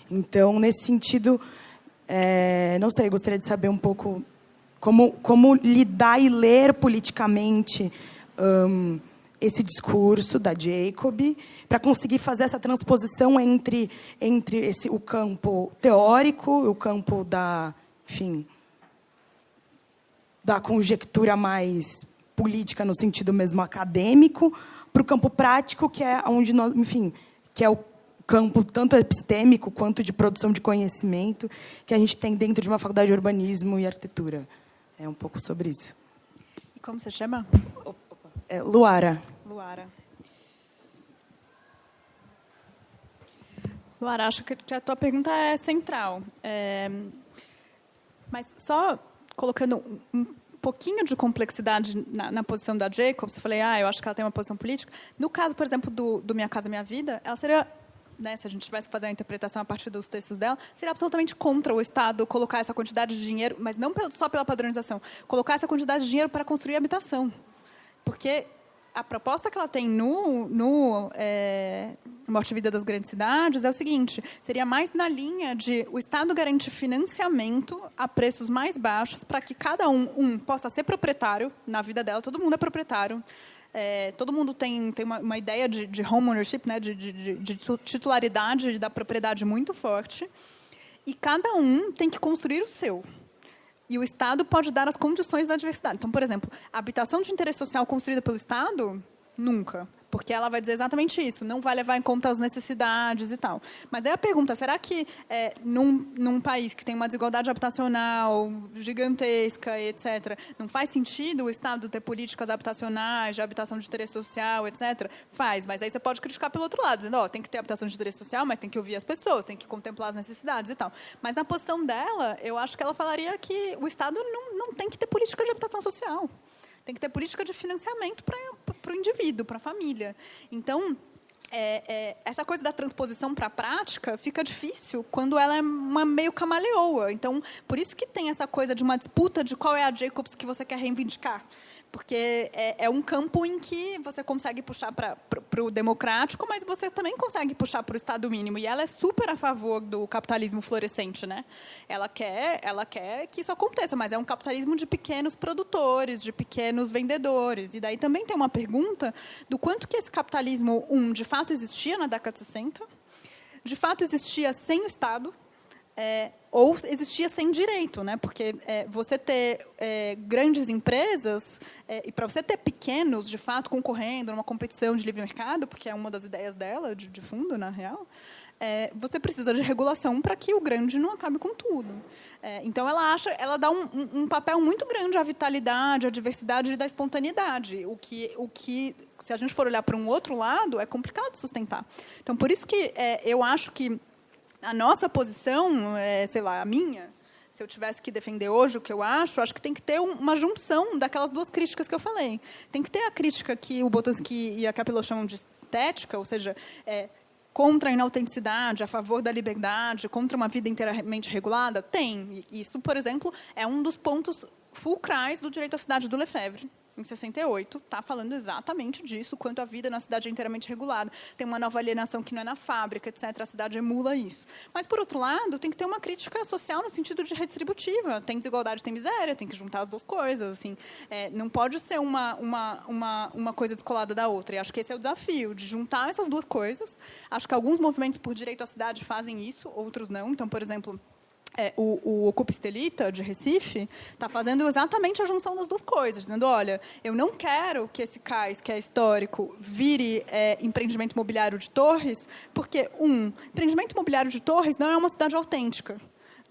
Speaker 5: Então, nesse sentido, não sei, gostaria de saber um pouco como lidar e ler politicamente esse discurso da Jacob, para conseguir fazer essa transposição entre o campo teórico, o campo da conjectura mais política no sentido mesmo acadêmico, para o campo prático, que é onde nós, enfim, que é o campo tanto epistêmico quanto de produção de conhecimento que a gente tem dentro de uma faculdade de urbanismo e arquitetura. É um pouco sobre isso.
Speaker 1: E como você chama?
Speaker 5: Luara.
Speaker 1: Luara. Luara, acho que a tua pergunta é central. Mas só colocando um pouquinho de complexidade na posição da Jacobs, eu falei, eu acho que ela tem uma posição política. No caso, por exemplo, do Minha Casa Minha Vida, ela seria, né, se a gente tivesse que fazer a interpretação a partir dos textos dela, seria absolutamente contra o Estado colocar essa quantidade de dinheiro, mas não só pela padronização, colocar essa quantidade de dinheiro para construir habitação. Porque a proposta que ela tem no Morte e Vida das Grandes Cidades é o seguinte, seria mais na linha de o Estado garante financiamento a preços mais baixos para que cada um possa ser proprietário na vida dela, todo mundo é proprietário, todo mundo tem uma ideia de home ownership, né, de titularidade da propriedade muito forte, e cada um tem que construir o seu. E o Estado pode dar as condições da diversidade. Então, por exemplo, a habitação de interesse social construída pelo Estado, nunca. Porque ela vai dizer exatamente isso, não vai levar em conta as necessidades e tal. Mas aí a pergunta, será que num país que tem uma desigualdade habitacional gigantesca, etc., não faz sentido o Estado ter políticas habitacionais, de habitação de interesse social, etc.? Faz, mas aí você pode criticar pelo outro lado, dizendo, tem que ter habitação de interesse social, mas tem que ouvir as pessoas, tem que contemplar as necessidades e tal. Mas na posição dela, eu acho que ela falaria que o Estado não tem que ter política de habitação social. Tem que ter política de financiamento para o indivíduo, para a família. Então, essa coisa da transposição para a prática fica difícil quando ela é uma meio camaleoa. Então, por isso que tem essa coisa de uma disputa de qual é a Jacobs que você quer reivindicar. Porque é um campo em que você consegue puxar para o democrático, mas você também consegue puxar para o Estado mínimo. E ela é super a favor do capitalismo florescente, né? Ela quer que isso aconteça, mas é um capitalismo de pequenos produtores, de pequenos vendedores. E daí também tem uma pergunta do quanto que esse capitalismo, de fato existia na década de 60, de fato existia sem o Estado, ou existia sem direito, né? Porque você ter grandes empresas e para você ter pequenos, de fato, concorrendo numa competição de livre mercado, porque é uma das ideias dela, de fundo, na real, você precisa de regulação para que o grande não acabe com tudo. Então, ela dá um papel muito grande à vitalidade, à diversidade e da espontaneidade, o que, se a gente for olhar para um outro lado, é complicado de sustentar. Então, por isso que eu acho que a nossa posição, sei lá, a minha, se eu tivesse que defender hoje o que eu acho que tem que ter uma junção daquelas duas críticas que eu falei. Tem que ter a crítica que o Boltanski e a Capello chamam de estética, ou seja, contra a inautenticidade, a favor da liberdade, contra uma vida inteiramente regulada? Tem. Isso, por exemplo, é um dos pontos fulcrais do direito à cidade do Lefebvre, em 68, está falando exatamente disso, quanto a vida na cidade é inteiramente regulada. Tem uma nova alienação que não é na fábrica, etc. A cidade emula isso. Mas, por outro lado, tem que ter uma crítica social no sentido de redistributiva. Tem desigualdade, tem miséria, tem que juntar as duas coisas. Assim. Não pode ser uma coisa descolada da outra. E acho que esse é o desafio, de juntar essas duas coisas. Acho que alguns movimentos por direito à cidade fazem isso, outros não. Então, por exemplo, o Ocupa Estelita, de Recife, está fazendo exatamente a junção das duas coisas, dizendo, olha, eu não quero que esse cais, que é histórico, vire empreendimento imobiliário de Torres, porque, empreendimento imobiliário de Torres não é uma cidade autêntica.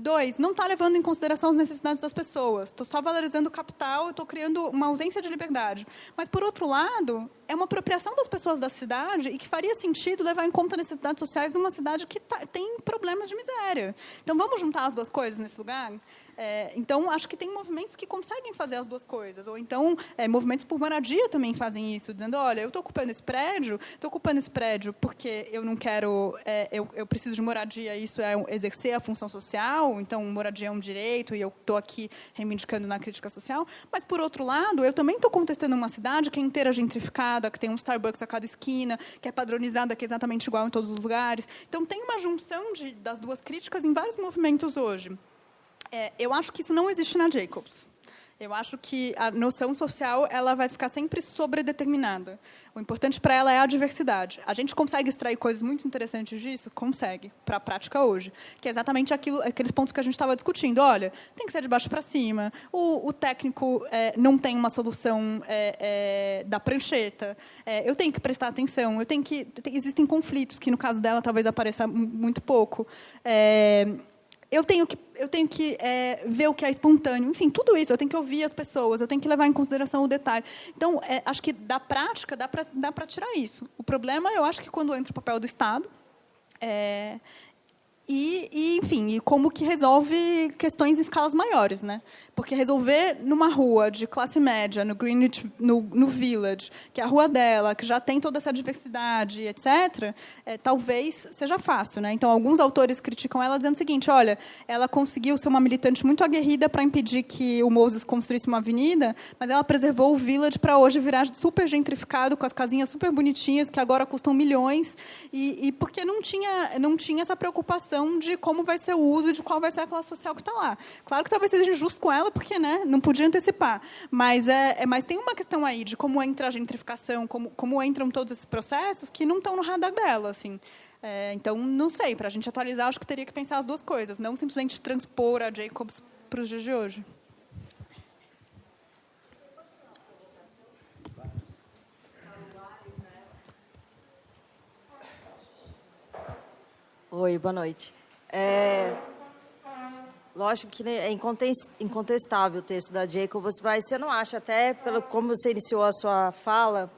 Speaker 1: 2, não está levando em consideração as necessidades das pessoas. Estou só valorizando o capital, estou criando uma ausência de liberdade. Mas, por outro lado, é uma apropriação das pessoas da cidade e que faria sentido levar em conta necessidades sociais de uma cidade que tem problemas de miséria. Então, vamos juntar as duas coisas nesse lugar? Então, acho que tem movimentos que conseguem fazer as duas coisas. Ou então, movimentos por moradia também fazem isso, dizendo, olha, eu estou ocupando esse prédio porque eu não quero, eu preciso de moradia, isso é exercer a função social, então moradia é um direito e eu estou aqui reivindicando na crítica social. Mas, por outro lado, eu também estou contestando uma cidade que é inteira gentrificada, que tem um Starbucks a cada esquina, que é padronizada, que é exatamente igual em todos os lugares. Então, tem uma junção das duas críticas em vários movimentos hoje. Eu acho que isso não existe na Jacobs. Eu acho que a noção social ela vai ficar sempre sobredeterminada. O importante para ela é a diversidade. A gente consegue extrair coisas muito interessantes disso? Consegue, para a prática hoje. Que é exatamente aqueles pontos que a gente estava discutindo. Olha, tem que ser de baixo para cima. O técnico não tem uma solução da prancheta. Eu tenho que prestar atenção. Existem conflitos, que no caso dela talvez apareça muito pouco. Eu tenho que ver o que é espontâneo. Enfim, tudo isso. Eu tenho que ouvir as pessoas. Eu tenho que levar em consideração o detalhe. Então, acho que da prática dá para tirar isso. O problema, eu acho que quando entra o papel do Estado, enfim, e como que resolve questões em escalas maiores, né? Porque resolver numa rua de classe média, no Greenwich, no Village, que é a rua dela, que já tem toda essa diversidade, etc., talvez seja fácil, né? Então, alguns autores criticam ela dizendo o seguinte: olha, ela conseguiu ser uma militante muito aguerrida para impedir que o Moses construísse uma avenida, mas ela preservou o Village para hoje virar super gentrificado, com as casinhas super bonitinhas, que agora custam milhões, e porque não tinha essa preocupação de como vai ser o uso, de qual vai ser a classe social que está lá. Claro que talvez seja injusto com ela, porque, né, não podia antecipar. Mas tem uma questão aí de como entra a gentrificação, como entram todos esses processos que não estão no radar dela. Assim. Então, não sei, para a gente atualizar, acho que teria que pensar as duas coisas, não simplesmente transpor a Jacobs para os dias de hoje.
Speaker 6: Oi, boa noite. Lógico que é incontestável o texto da Jacobs, mas você não acha, até pelo como você iniciou a sua fala,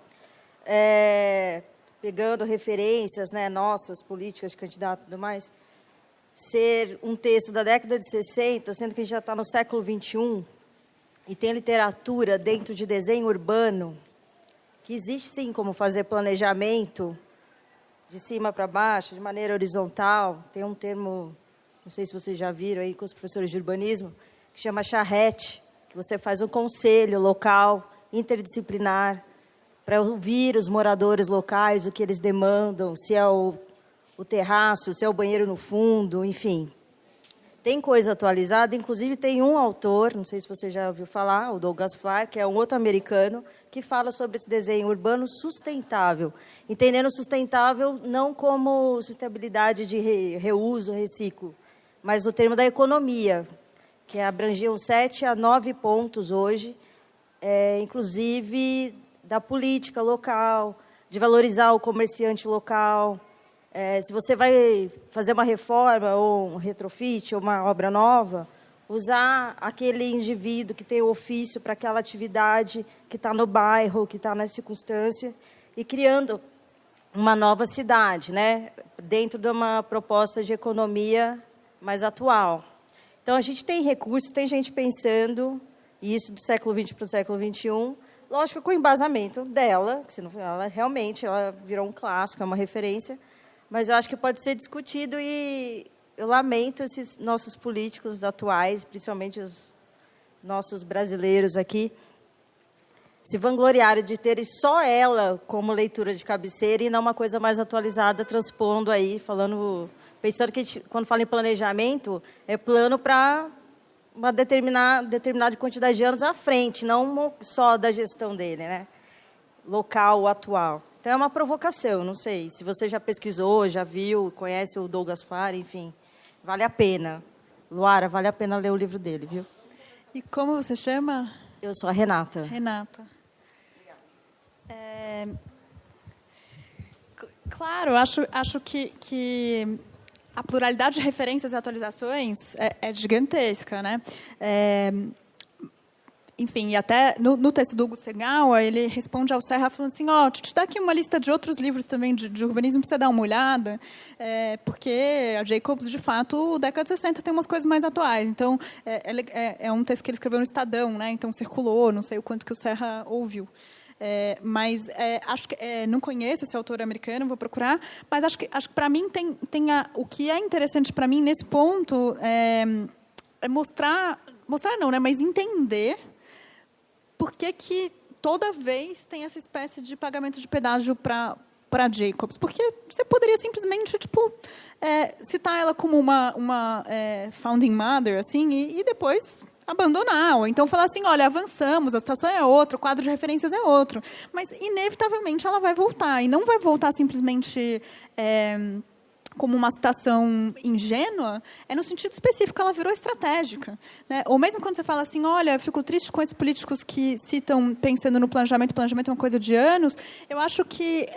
Speaker 6: pegando referências, né, nossas, políticas de candidato e tudo mais, ser um texto da década de 60, sendo que a gente já está no século XXI, e tem literatura dentro de desenho urbano, que existe sim como fazer planejamento de cima para baixo, de maneira horizontal. Tem um termo, não sei se vocês já viram aí com os professores de urbanismo, que chama charrete, que você faz um conselho local, interdisciplinar, para ouvir os moradores locais, o que eles demandam, se é o terraço, se é o banheiro no fundo, enfim. Tem coisa atualizada, inclusive tem um autor, não sei se você já ouviu falar, o Douglas Farr, que é um outro americano, que fala sobre esse desenho urbano sustentável, entendendo sustentável não como sustentabilidade de reuso, reciclo, mas no termo da economia, que abrangiam 7 a 9 pontos hoje, inclusive da política local, de valorizar o comerciante local. Se você vai fazer uma reforma, ou um retrofit, ou uma obra nova, usar aquele indivíduo que tem o ofício para aquela atividade que está no bairro, que está na circunstância, e criando uma nova cidade, né, dentro de uma proposta de economia mais atual. Então, a gente tem recursos, tem gente pensando, e isso do século XX para o século XXI, lógico, com o embasamento dela, que ela realmente virou um clássico, é uma referência, mas eu acho que pode ser discutido, e eu lamento esses nossos políticos atuais, principalmente os nossos brasileiros aqui, se vangloriarem de terem só ela como leitura de cabeceira e não uma coisa mais atualizada, transpondo aí, pensando que quando fala em planejamento, é plano para uma determinada quantidade de anos à frente, não só da gestão dele, né? Local, atual. Então, é uma provocação, não sei. Se você já pesquisou, já viu, conhece o Douglas Farr, enfim, vale a pena. Luara, vale a pena ler o livro dele, viu?
Speaker 1: E como você chama?
Speaker 6: Eu sou a Renata.
Speaker 1: Renata. Claro, acho que a pluralidade de referências e atualizações é gigantesca, né? Enfim, e até no texto do Hugo Segawa, ele responde ao Serra falando assim, te dá aqui uma lista de outros livros também de urbanismo para você dar uma olhada, porque a Jacobs, de fato, década de 60 tem umas coisas mais atuais. Então, é um texto que ele escreveu no Estadão, né? Então circulou, não sei o quanto que o Serra ouviu. Mas acho que não conheço esse autor americano, vou procurar, mas acho que para mim o que é interessante para mim nesse ponto é mostrar não, né? Mas entender por que toda vez tem essa espécie de pagamento de pedágio para Jacobs. Porque você poderia simplesmente citar ela como uma founding mother, assim, e depois abandonar, ou então falar assim, olha, avançamos, a situação é outra, o quadro de referências é outro. Mas, inevitavelmente, ela vai voltar. E não vai voltar simplesmente como uma citação ingênua, no sentido específico, ela virou estratégica. Né? Ou mesmo quando você fala assim, olha, eu fico triste com esses políticos que citam pensando no planejamento é uma coisa de anos, eu acho que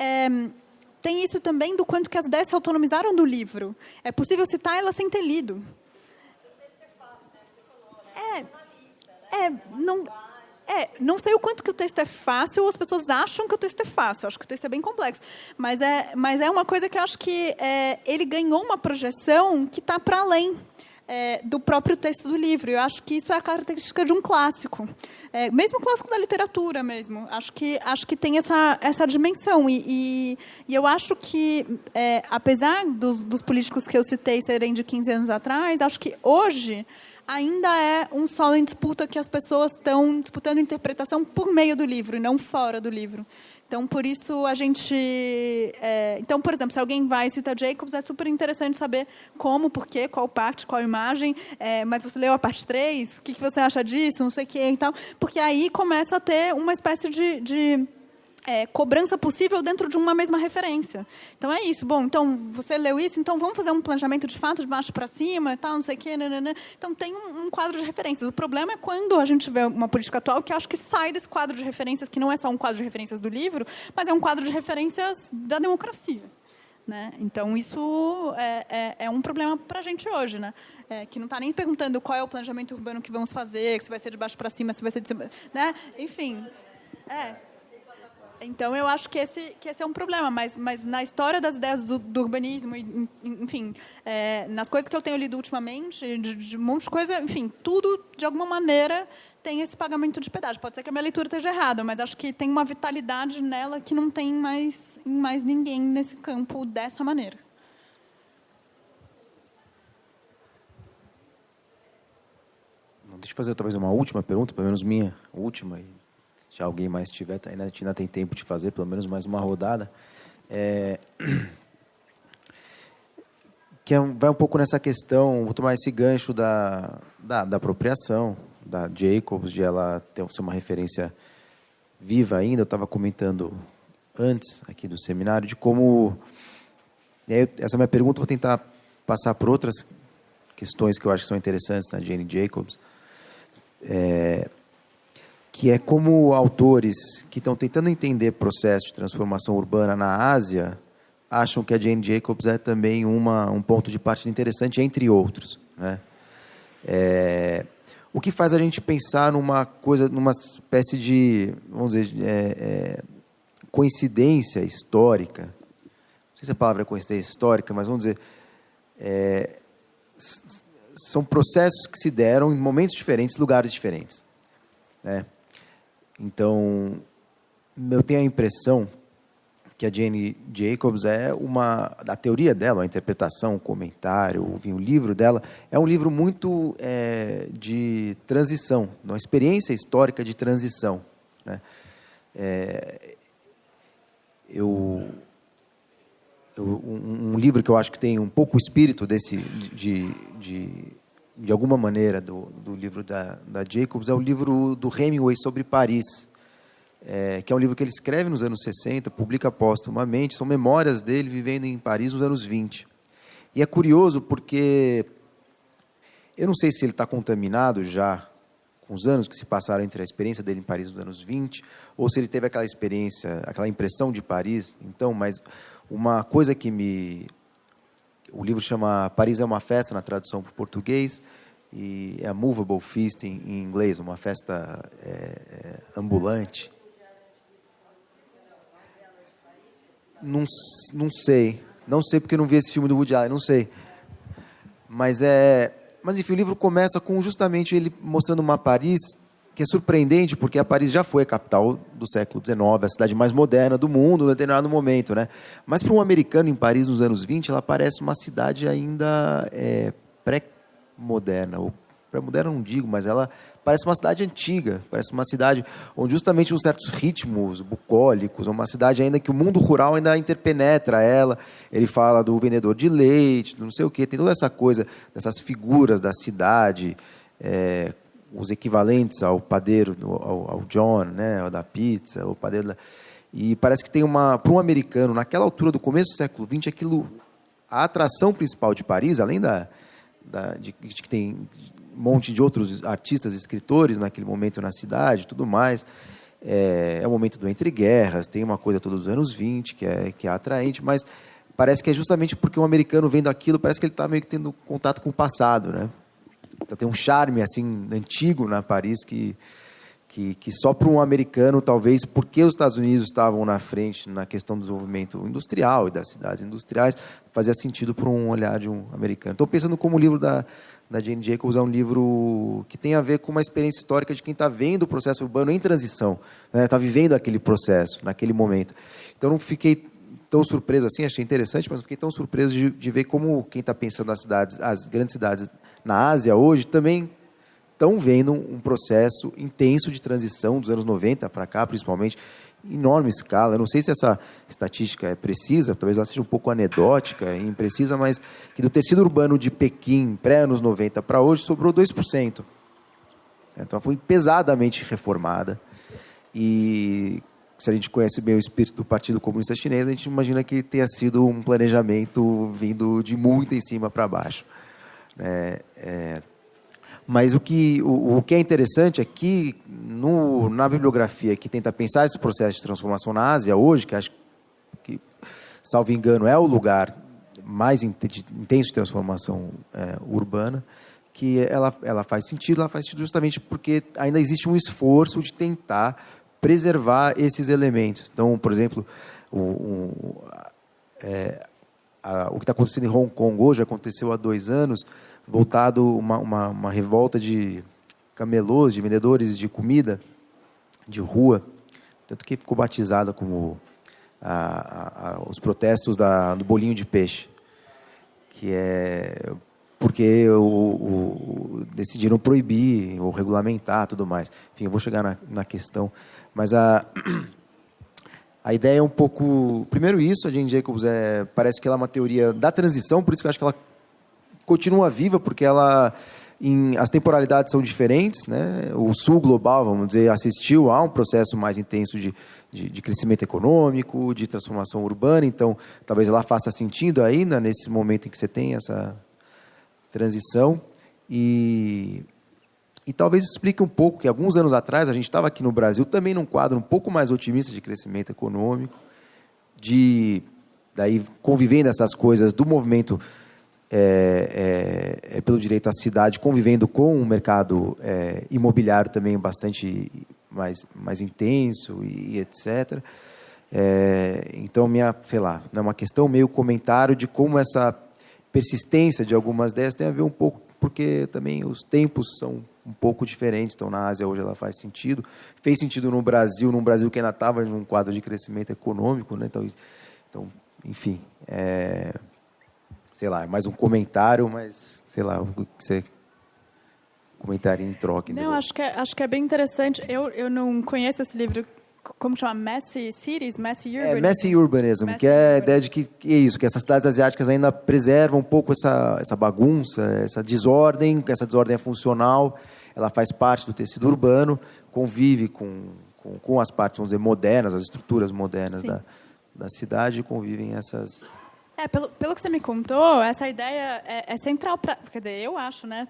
Speaker 1: tem isso também do quanto que as ideias se autonomizaram do livro. É possível citar ela sem ter lido. Não sei o quanto que o texto é fácil, ou as pessoas acham que o texto é fácil. Eu acho que o texto é bem complexo. Mas é uma coisa que eu acho que ele ganhou uma projeção que está para além do próprio texto do livro. Eu acho que isso é a característica de um clássico. Mesmo clássico da literatura mesmo. Acho que tem essa dimensão. E eu acho que, apesar dos políticos que eu citei serem de 15 anos atrás, acho que hoje ainda é um solo em disputa que as pessoas estão disputando interpretação por meio do livro e não fora do livro. Então, por isso, a gente... Então, por exemplo, se alguém vai e cita Jacobs, é super interessante saber como, por quê, qual parte, qual imagem, mas você leu a parte 3, o que você acha disso, não sei o quê e tal, porque aí começa a ter uma espécie de cobrança possível dentro de uma mesma referência. Então, é isso. Bom, então, você leu isso, então vamos fazer um planejamento de fato, de baixo para cima, tal, não sei o quê. Nanana. Então, tem um quadro de referências. O problema é quando a gente vê uma política atual que acho que sai desse quadro de referências, que não é só um quadro de referências do livro, mas é um quadro de referências da democracia. Né? Então, isso é um problema para a gente hoje, né? Que não está nem perguntando qual é o planejamento urbano que vamos fazer, se vai ser de baixo para cima, se vai ser de cima... Né? Enfim, Então, eu acho que esse é um problema, mas na história das ideias do urbanismo, enfim, nas coisas que eu tenho lido ultimamente, de um monte de coisa, enfim, tudo, de alguma maneira, tem esse pagamento de pedágio. Pode ser que a minha leitura esteja errada, mas acho que tem uma vitalidade nela que não tem em mais ninguém nesse campo dessa maneira.
Speaker 2: Deixa eu fazer talvez uma última pergunta, pelo menos minha última, e se alguém mais tiver, ainda tem tempo de fazer, pelo menos mais uma rodada. Vai um pouco nessa questão, vou tomar esse gancho da apropriação, da Jacobs, de ela ser uma referência viva ainda. Eu estava comentando antes, aqui do seminário, de como... essa minha pergunta, vou tentar passar por outras questões que eu acho que são interessantes na Jane Jacobs, que é como autores que estão tentando entender processo de transformação urbana na Ásia acham que a Jane Jacobs é também um ponto de partida interessante, entre outros. Né? O que faz a gente pensar numa espécie de, vamos dizer, coincidência histórica. Não sei se a palavra é coincidência histórica, mas vamos dizer... são processos que se deram em momentos diferentes, lugares diferentes. Né? Então, eu tenho a impressão que a Jane Jacobs a teoria dela, a interpretação, o comentário, o livro dela, é um livro muito de transição, uma experiência histórica de transição. Né? Um livro que eu acho que tem um pouco o espírito de alguma maneira, do livro da Jacobs, é o livro do Hemingway sobre Paris, que é um livro que ele escreve nos anos 60, publica póstumamente, são memórias dele vivendo em Paris nos anos 20. E é curioso porque eu não sei se ele está contaminado já com os anos que se passaram entre a experiência dele em Paris nos anos 20, ou se ele teve aquela experiência, aquela impressão de Paris. Então, mas uma coisa que o livro chama Paris é uma Festa, na tradução para o português, e é a Movable Feast em inglês, uma festa ambulante. Não sei porque eu não vi esse filme do Woody Allen, não sei. Mas enfim, o livro começa com justamente ele mostrando uma Paris que é surpreendente, porque a Paris já foi a capital do século XIX, a cidade mais moderna do mundo, em determinado momento. Né? Mas para um americano em Paris nos anos 20, ela parece uma cidade ainda pré-moderna. Ou pré-moderna não digo, mas ela parece uma cidade antiga, parece uma cidade onde justamente uns certos ritmos bucólicos, uma cidade ainda que o mundo rural ainda interpenetra ela. Ele fala do vendedor de leite, do não sei o quê, tem toda essa coisa, dessas figuras da cidade, os equivalentes ao padeiro, ao John, né, ao da pizza, o padeiro e parece que tem para um americano, naquela altura do começo do século XX, a atração principal de Paris, além de que tem um monte de outros artistas, escritores naquele momento na cidade e tudo mais, é o momento do entre guerras, tem uma coisa todos os anos 20 que é atraente, mas parece que é justamente porque um americano vendo aquilo, parece que ele está meio que tendo contato com o passado, né? Então tem um charme assim antigo na Paris que só para um americano, talvez, porque os Estados Unidos estavam na frente na questão do desenvolvimento industrial e das cidades industriais, fazia sentido para um olhar de um americano. Estou pensando como o livro da Jane Jacobs é um livro que tem a ver com uma experiência histórica de quem está vendo o processo urbano em transição, né? Está vivendo aquele processo, naquele momento. Então, não fiquei tão surpreso assim, achei interessante, mas não fiquei tão surpreso de ver como quem está pensando as grandes cidades na Ásia hoje, também estão vendo um processo intenso de transição dos anos 90 para cá, principalmente, em enorme escala. Eu não sei se essa estatística é precisa, talvez ela seja um pouco anedótica e imprecisa, mas que do tecido urbano de Pequim, pré-anos 90 para hoje, sobrou 2%. Então, ela foi pesadamente reformada. E se a gente conhece bem o espírito do Partido Comunista Chinês, a gente imagina que tenha sido um planejamento vindo de muito em cima para baixo. Mas o que é interessante é que, na bibliografia que tenta pensar esse processo de transformação na Ásia hoje, que acho que, salvo engano, é o lugar mais intenso de transformação urbana, que ela faz sentido justamente porque ainda existe um esforço de tentar preservar esses elementos. Então, por exemplo, o que está acontecendo em Hong Kong hoje aconteceu há 2 anos, voltado uma revolta de camelôs, de vendedores de comida de rua, tanto que ficou batizada como os protestos do bolinho de peixe, que é porque decidiram proibir ou regulamentar tudo mais. Enfim, eu vou chegar na questão, mas a ideia é um pouco... Primeiro isso, a Jane Jacobs parece que ela é uma teoria da transição, por isso que eu acho que ela continua viva, porque as temporalidades são diferentes, né? O sul global, vamos dizer, assistiu a um processo mais intenso de crescimento econômico, de transformação urbana, então talvez ela faça sentido ainda nesse momento em que você tem essa transição, e talvez explique um pouco que alguns anos atrás a gente estava aqui no Brasil também num quadro um pouco mais otimista de crescimento econômico, daí convivendo essas coisas do movimento pelo direito à cidade, convivendo com um mercado imobiliário também bastante mais intenso e etc. Então, é uma questão meio comentário de como essa persistência de algumas ideias tem a ver um pouco, porque também os tempos são um pouco diferentes. Então, na Ásia hoje ela faz sentido. Fez sentido num Brasil que ainda estava num quadro de crescimento econômico, né? Então, enfim... sei lá, é mais um comentário, mas, sei lá, o que você comentaria em troca.
Speaker 1: Não, acho que é bem interessante. Eu não conheço esse livro, como chama? Messy Cities? Messy Urbanism?
Speaker 2: Messy Urbanism, que é a ideia de que essas cidades asiáticas ainda preservam um pouco essa bagunça, essa desordem é funcional, ela faz parte do tecido urbano, convive com as partes, vamos dizer, modernas, as estruturas modernas da cidade, convivem essas...
Speaker 1: Pelo que você me contou, essa ideia é central para... Quer dizer, eu acho, né?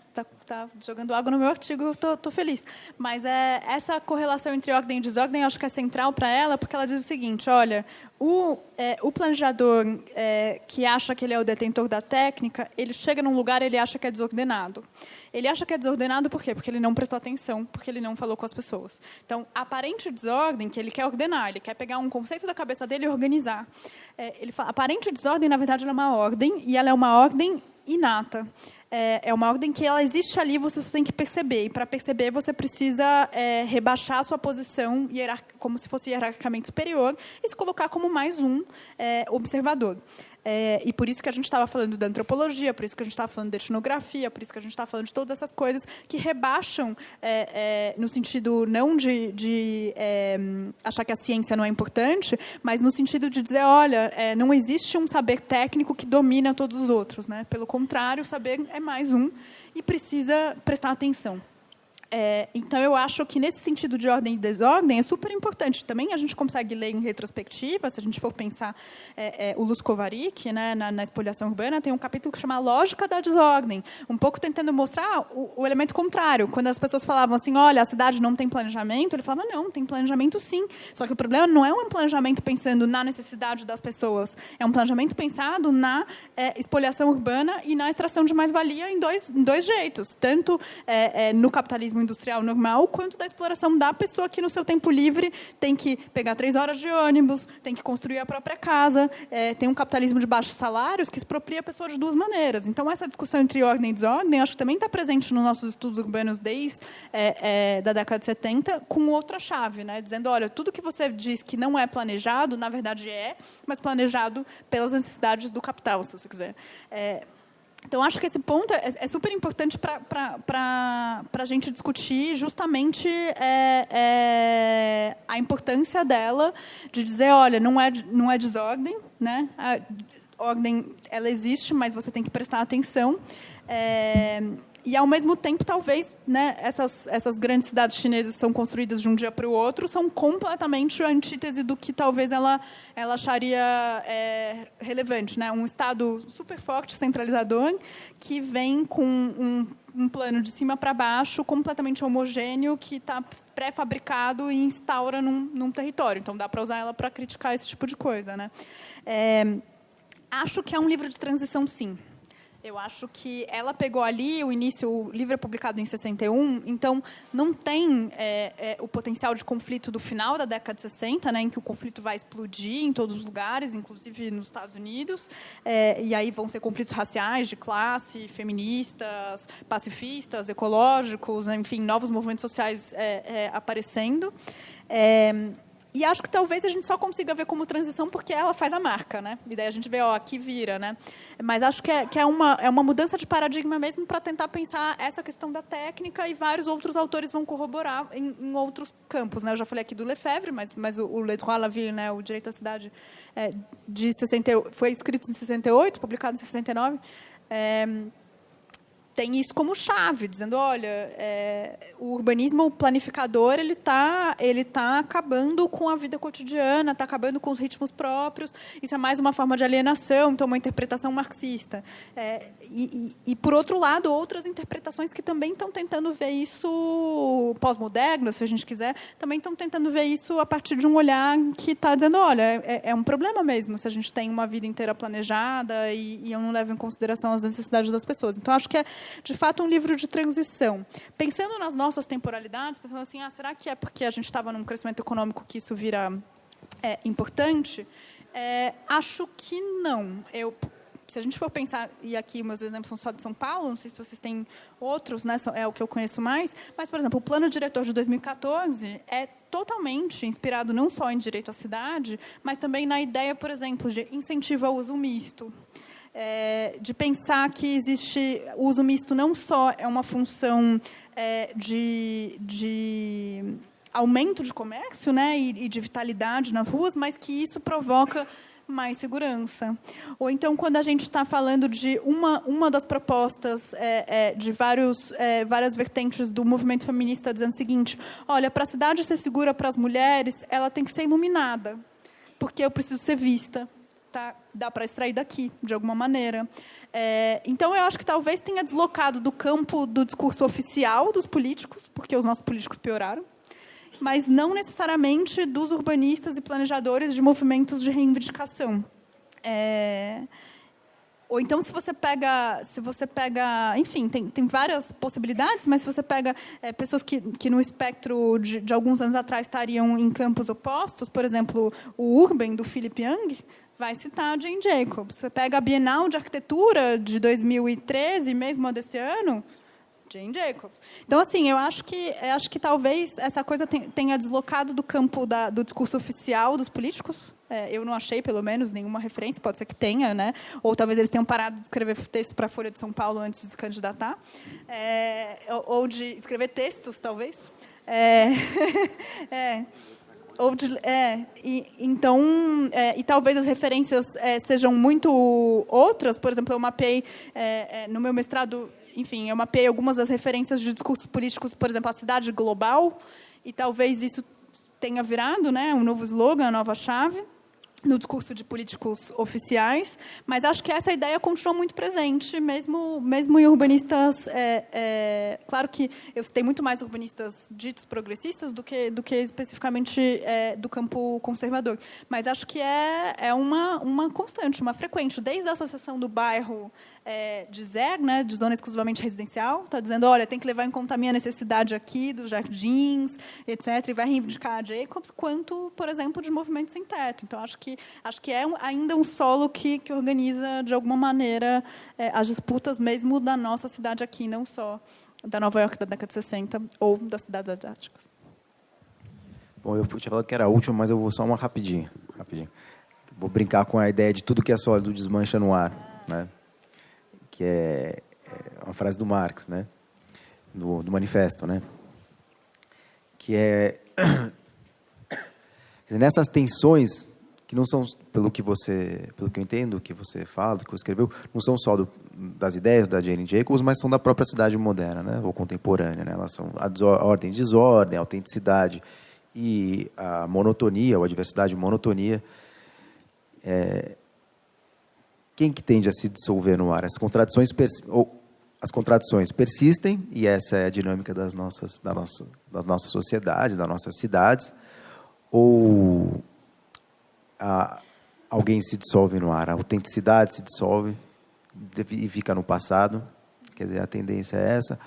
Speaker 1: Tá jogando água no meu artigo, eu tô feliz. Mas essa correlação entre ordem e desordem, eu acho que é central para ela, porque ela diz o seguinte, olha, o planejador que acha que ele é o detentor da técnica, ele chega num lugar e ele acha que é desordenado. Ele acha que é desordenado por quê? Porque ele não prestou atenção, porque ele não falou com as pessoas. Então, a aparente desordem, que ele quer ordenar, ele quer pegar um conceito da cabeça dele e organizar. Ele fala, aparente desordem, na verdade, ela é uma ordem, e ela é uma ordem inata. É uma ordem que ela existe ali, você só tem que perceber. E, para perceber, você precisa rebaixar a sua posição como se fosse hierarquicamente superior e se colocar como mais um observador. E por isso que a gente estava falando da antropologia, por isso que a gente estava falando da etnografia, por isso que a gente estava falando de todas essas coisas que rebaixam, no sentido não de achar que a ciência não é importante, mas no sentido de dizer, olha, não existe um saber técnico que domina todos os outros, né? Pelo contrário, o saber é mais um e precisa prestar atenção. Então, eu acho que, nesse sentido de ordem e desordem, é super importante. Também a gente consegue ler em retrospectiva, se a gente for pensar o Luz Kovarik, né, na Espoliação Urbana, tem um capítulo que chama Lógica da Desordem, um pouco tentando mostrar o elemento contrário. Quando as pessoas falavam assim, olha, a cidade não tem planejamento, ele falava, não, tem planejamento sim. Só que o problema não é um planejamento pensando na necessidade das pessoas, é um planejamento pensado na espoliação urbana e na extração de mais-valia em dois jeitos, tanto no capitalismo industrial normal, quanto da exploração da pessoa que, no seu tempo livre, tem que pegar 3 horas de ônibus, tem que construir a própria casa, tem um capitalismo de baixos salários que expropria a pessoa de 2 maneiras. Então, essa discussão entre ordem e desordem, acho que também está presente nos nossos estudos urbanos desde da década de 70, com outra chave, né? Dizendo, olha, tudo que você diz que não é planejado, na verdade mas planejado pelas necessidades do capital, se você quiser. Então, acho que esse ponto é super importante para a gente discutir justamente a importância dela de dizer, olha, não é desordem, né? A ordem, ela existe, mas você tem que prestar atenção. E, ao mesmo tempo, talvez, né, essas grandes cidades chinesas que são construídas de um dia para o outro são completamente a antítese do que talvez ela acharia relevante, né? Um Estado super forte, centralizador, que vem com um plano de cima para baixo completamente homogêneo, que está pré-fabricado e instaura num território. Então, dá para usar ela para criticar esse tipo de coisa, né? Acho que é um livro de transição, sim. Eu acho que ela pegou ali o livro é publicado em 61, então não tem o potencial de conflito do final da década de 60, né, em que o conflito vai explodir em todos os lugares, inclusive nos Estados Unidos, e aí vão ser conflitos raciais, de classe, feministas, pacifistas, ecológicos, né, enfim, novos movimentos sociais aparecendo. E acho que talvez a gente só consiga ver como transição porque ela faz a marca, né? E daí a gente vê, aqui vira, né? Mas acho que é uma mudança de paradigma mesmo para tentar pensar essa questão da técnica, e vários outros autores vão corroborar em outros campos, né? Eu já falei aqui do Lefebvre, mas o Le Droit à la Ville, né, o Direito à Cidade, foi escrito em 68, publicado em 69, tem isso como chave, dizendo, olha, o urbanismo planificador ele tá acabando com a vida cotidiana, está acabando com os ritmos próprios, isso é mais uma forma de alienação, então uma interpretação marxista. E, por outro lado, outras interpretações que também estão tentando ver isso pós-modernas, se a gente quiser, também estão tentando ver isso a partir de um olhar que está dizendo, olha, é um problema mesmo se a gente tem uma vida inteira planejada e eu não levo em consideração as necessidades das pessoas. Então, acho que de fato, um livro de transição. Pensando nas nossas temporalidades, pensando assim, será que é porque a gente estava num crescimento econômico que isso vira importante? Acho que não. Se a gente for pensar, e aqui meus exemplos são só de São Paulo, não sei se vocês têm outros, né, é o que eu conheço mais, mas, por exemplo, o Plano Diretor de 2014 é totalmente inspirado não só em direito à cidade, mas também na ideia, por exemplo, de incentivo ao uso misto. De pensar que existe o uso misto não só é uma função de aumento de comércio, né, e de vitalidade nas ruas, mas que isso provoca mais segurança. Ou então, quando a gente está falando de uma das propostas de várias vertentes do movimento feminista, dizendo o seguinte, olha, para a cidade ser segura para as mulheres, ela tem que ser iluminada, porque eu preciso ser vista. Dá para extrair daqui, de alguma maneira. Então, eu acho que talvez tenha deslocado do campo do discurso oficial dos políticos, porque os nossos políticos pioraram, mas não necessariamente dos urbanistas e planejadores de movimentos de reivindicação. Ou então, se você pega, enfim, tem várias possibilidades, mas se você pega pessoas que no espectro de alguns anos atrás estariam em campos opostos, por exemplo, o Urban, do Philip Young, vai citar Jane Jacobs. Você pega a Bienal de Arquitetura de 2013, mesmo a desse ano, Jane Jacobs. Então, assim, eu acho que talvez essa coisa tenha deslocado do campo do discurso oficial dos políticos. Eu não achei, pelo menos, nenhuma referência, pode ser que tenha, né? Ou talvez eles tenham parado de escrever textos para a Folha de São Paulo antes de se candidatar. Ou de escrever textos, talvez. E talvez as referências sejam muito outras. Por exemplo, eu mapeei no meu mestrado, enfim, eu mapeei algumas das referências de discursos políticos, por exemplo, a cidade global, e talvez isso tenha virado, né, um novo slogan, a nova chave, no discurso de políticos oficiais, mas acho que essa ideia continua muito presente, mesmo em urbanistas. Claro que eu citei muito mais urbanistas ditos progressistas do que especificamente do campo conservador, mas acho que é uma constante, uma frequente, desde a associação do bairro de ZEG, né, de zona exclusivamente residencial, está dizendo, olha, tem que levar em conta a minha necessidade aqui, dos jardins, etc., e vai reivindicar a Jacobs, quanto, por exemplo, de movimentos sem teto. Então, acho que ainda um solo que organiza, de alguma maneira, as disputas mesmo da nossa cidade aqui, não só da Nova York da década de 60 ou das cidades asiáticas.
Speaker 2: Bom, eu tinha falado que era a última, mas eu vou só uma rapidinho. Vou brincar com a ideia de tudo que é sólido desmancha no ar, né? Que é uma frase do Marx, né? Do manifesto, né? Que é nessas tensões que não são, pelo que eu entendo, que você fala, que você escreveu, não são só das ideias da Jane Jacobs, mas são da própria cidade moderna, né? Ou contemporânea, né? Elas são a ordem e desordem, a autenticidade e a monotonia, ou a diversidade e monotonia. Quem que tende a se dissolver no ar? As contradições persistem, e essa é a dinâmica das nossas sociedades, das nossas cidades, ou alguém se dissolve no ar, a autenticidade se dissolve e fica no passado, quer dizer, a tendência é essa,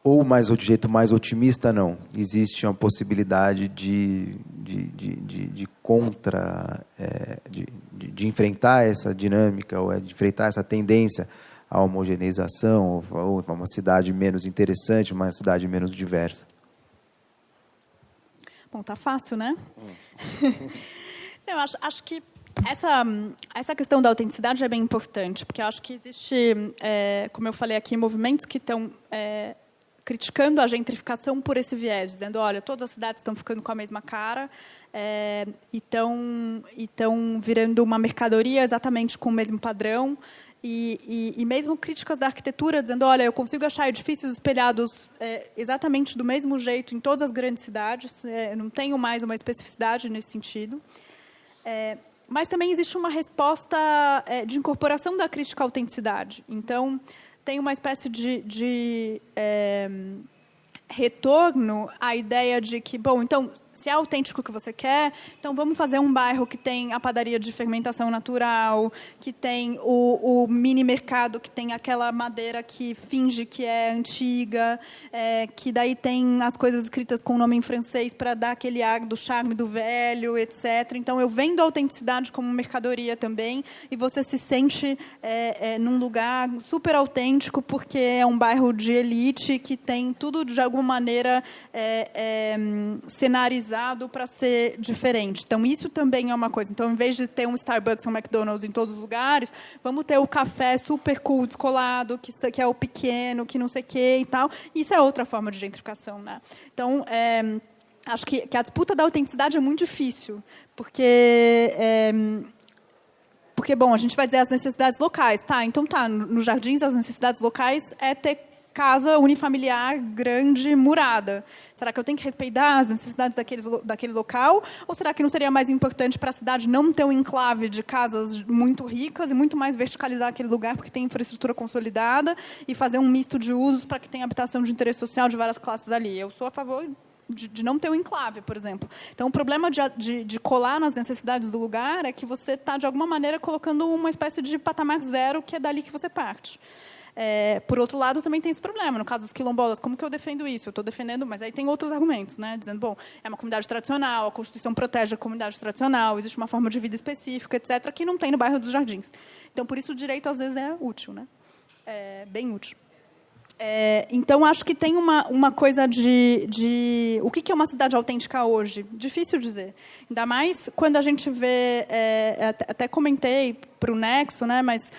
Speaker 2: ou de jeito mais otimista, não. Existe uma possibilidade de enfrentar essa dinâmica, ou de enfrentar essa tendência à homogeneização, ou uma cidade menos interessante, uma cidade menos diversa.
Speaker 1: Bom, tá fácil, né? Eu acho que essa questão da autenticidade é bem importante, porque eu acho que existe, como eu falei aqui, movimentos que estão criticando a gentrificação por esse viés, dizendo, olha, todas as cidades estão ficando com a mesma cara e estão virando uma mercadoria exatamente com o mesmo padrão, e mesmo críticas da arquitetura, dizendo, olha, eu consigo achar edifícios espelhados exatamente do mesmo jeito em todas as grandes cidades, não tenho mais uma especificidade nesse sentido. Mas também existe uma resposta de incorporação da crítica à autenticidade. Então, tem uma espécie de retorno à ideia de que, bom, então, se é autêntico o que você quer, então vamos fazer um bairro que tem a padaria de fermentação natural, que tem o mini mercado, que tem aquela madeira que finge que é antiga, que daí tem as coisas escritas com o nome em francês para dar aquele ar do charme do velho, etc. Então, eu vendo a autenticidade como mercadoria também, e você se sente num lugar super autêntico, porque é um bairro de elite que tem tudo, de alguma maneira, cenarizado para ser diferente. Então, isso também é uma coisa. Então, em vez de ter um Starbucks, um McDonald's em todos os lugares, vamos ter o café super cool, descolado, que é o pequeno, que não sei o quê e tal. Isso é outra forma de gentrificação, né? Então, acho que a disputa da autenticidade é muito difícil, porque, bom, a gente vai dizer as necessidades locais. Tá, então nos jardins as necessidades locais é ter casa unifamiliar, grande, murada. Será que eu tenho que respeitar as necessidades daquele local? Ou será que não seria mais importante para a cidade não ter um enclave de casas muito ricas e muito mais verticalizar aquele lugar, porque tem infraestrutura consolidada, e fazer um misto de usos para que tenha habitação de interesse social de várias classes ali? Eu sou a favor de não ter um enclave, por exemplo. Então, o problema de colar nas necessidades do lugar é que você está, de alguma maneira, colocando uma espécie de patamar zero, que é dali que você parte. Por outro lado, também tem esse problema. No caso dos quilombolas, como que eu defendo isso? Eu estou defendendo, mas aí tem outros argumentos, né? Dizendo, bom, é uma comunidade tradicional, a Constituição protege a comunidade tradicional, existe uma forma de vida específica, etc., que não tem no bairro dos Jardins. Então, por isso, o direito, às vezes, é útil, né? Bem útil. Então, acho que tem uma coisa de... O que é uma cidade autêntica hoje? Difícil dizer. Ainda mais quando a gente vê... Até comentei, o nexo, né? Mas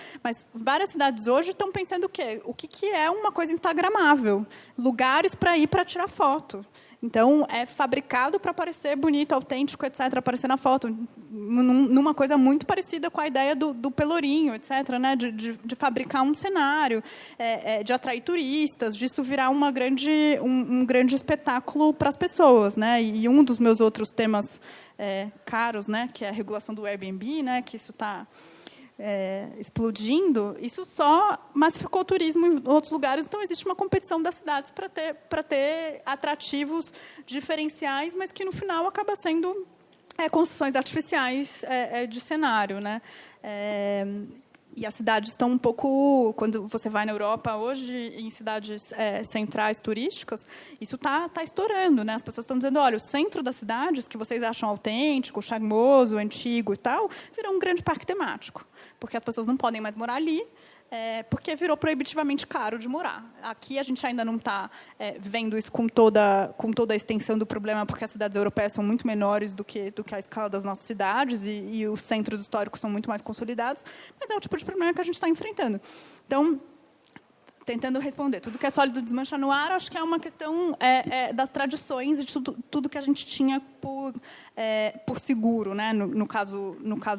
Speaker 1: várias cidades hoje estão pensando o quê? O que é uma coisa instagramável? Lugares para ir para tirar foto. Então, é fabricado para parecer bonito, autêntico, etc., aparecer na foto, numa coisa muito parecida com a ideia do Pelourinho, etc., né? de fabricar um cenário, de atrair turistas, disso virar um grande espetáculo para as pessoas. Né? E um dos meus outros temas caros, né? Que é a regulação do Airbnb, né? Que isso está explodindo, isso só massificou o turismo em outros lugares. Então, existe uma competição das cidades para ter atrativos diferenciais, mas que, no final, acaba sendo construções artificiais de cenário. Né? E as cidades estão um pouco... Quando você vai na Europa hoje, em cidades centrais turísticas, isso está estourando. Né? As pessoas estão dizendo, olha, o centro das cidades, que vocês acham autêntico, charmoso, antigo e tal, virou um grande parque temático. Porque as pessoas não podem mais morar ali, porque virou proibitivamente caro de morar. Aqui a gente ainda não está vendo isso com toda a extensão do problema, porque as cidades europeias são muito menores do que a escala das nossas cidades e os centros históricos são muito mais consolidados, mas é o tipo de problema que a gente está enfrentando. Então, tentando responder, tudo que é sólido desmancha no ar, acho que é uma questão das tradições e de tudo que a gente tinha por seguro, né? no caso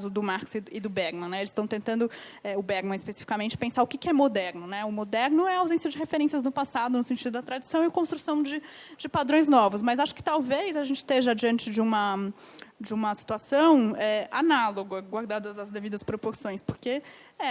Speaker 1: do Marx e do Bergman. Né? Eles estão tentando, o Bergman especificamente, pensar o que é moderno. Né? O moderno é a ausência de referências do passado, no sentido da tradição, e a construção de padrões novos. Mas acho que talvez a gente esteja diante de uma situação análoga, guardadas as devidas proporções, porque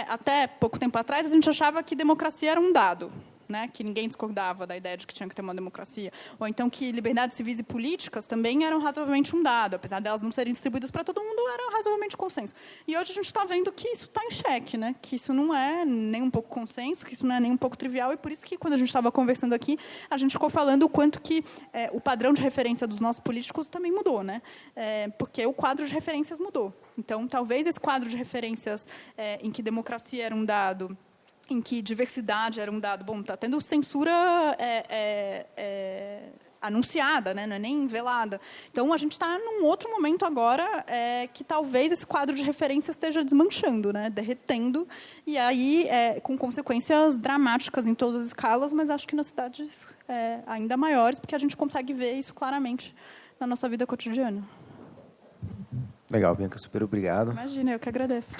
Speaker 1: até pouco tempo atrás a gente achava que democracia era um dado, né? Que ninguém discordava da ideia de que tinha que ter uma democracia, ou então que liberdades civis e políticas também eram razoavelmente um dado, apesar delas não serem distribuídas para todo mundo, era razoavelmente consenso. E hoje a gente está vendo que isso está em xeque, né? Que isso não é nem um pouco consenso, que isso não é nem um pouco trivial, e por isso que, quando a gente estava conversando aqui, a gente ficou falando o quanto que o padrão de referência dos nossos políticos também mudou, né? Porque o quadro de referências mudou. Então, talvez esse quadro de referências em que democracia era um dado, em que diversidade era um dado. Bom, está tendo censura anunciada, né? Não é nem velada. Então, a gente está num outro momento agora que talvez esse quadro de referência esteja desmanchando, né? Derretendo, e aí com consequências dramáticas em todas as escalas, mas acho que nas cidades ainda maiores, porque a gente consegue ver isso claramente na nossa vida cotidiana.
Speaker 2: Legal, Bianca, super obrigado.
Speaker 1: Imagina, eu que agradeço.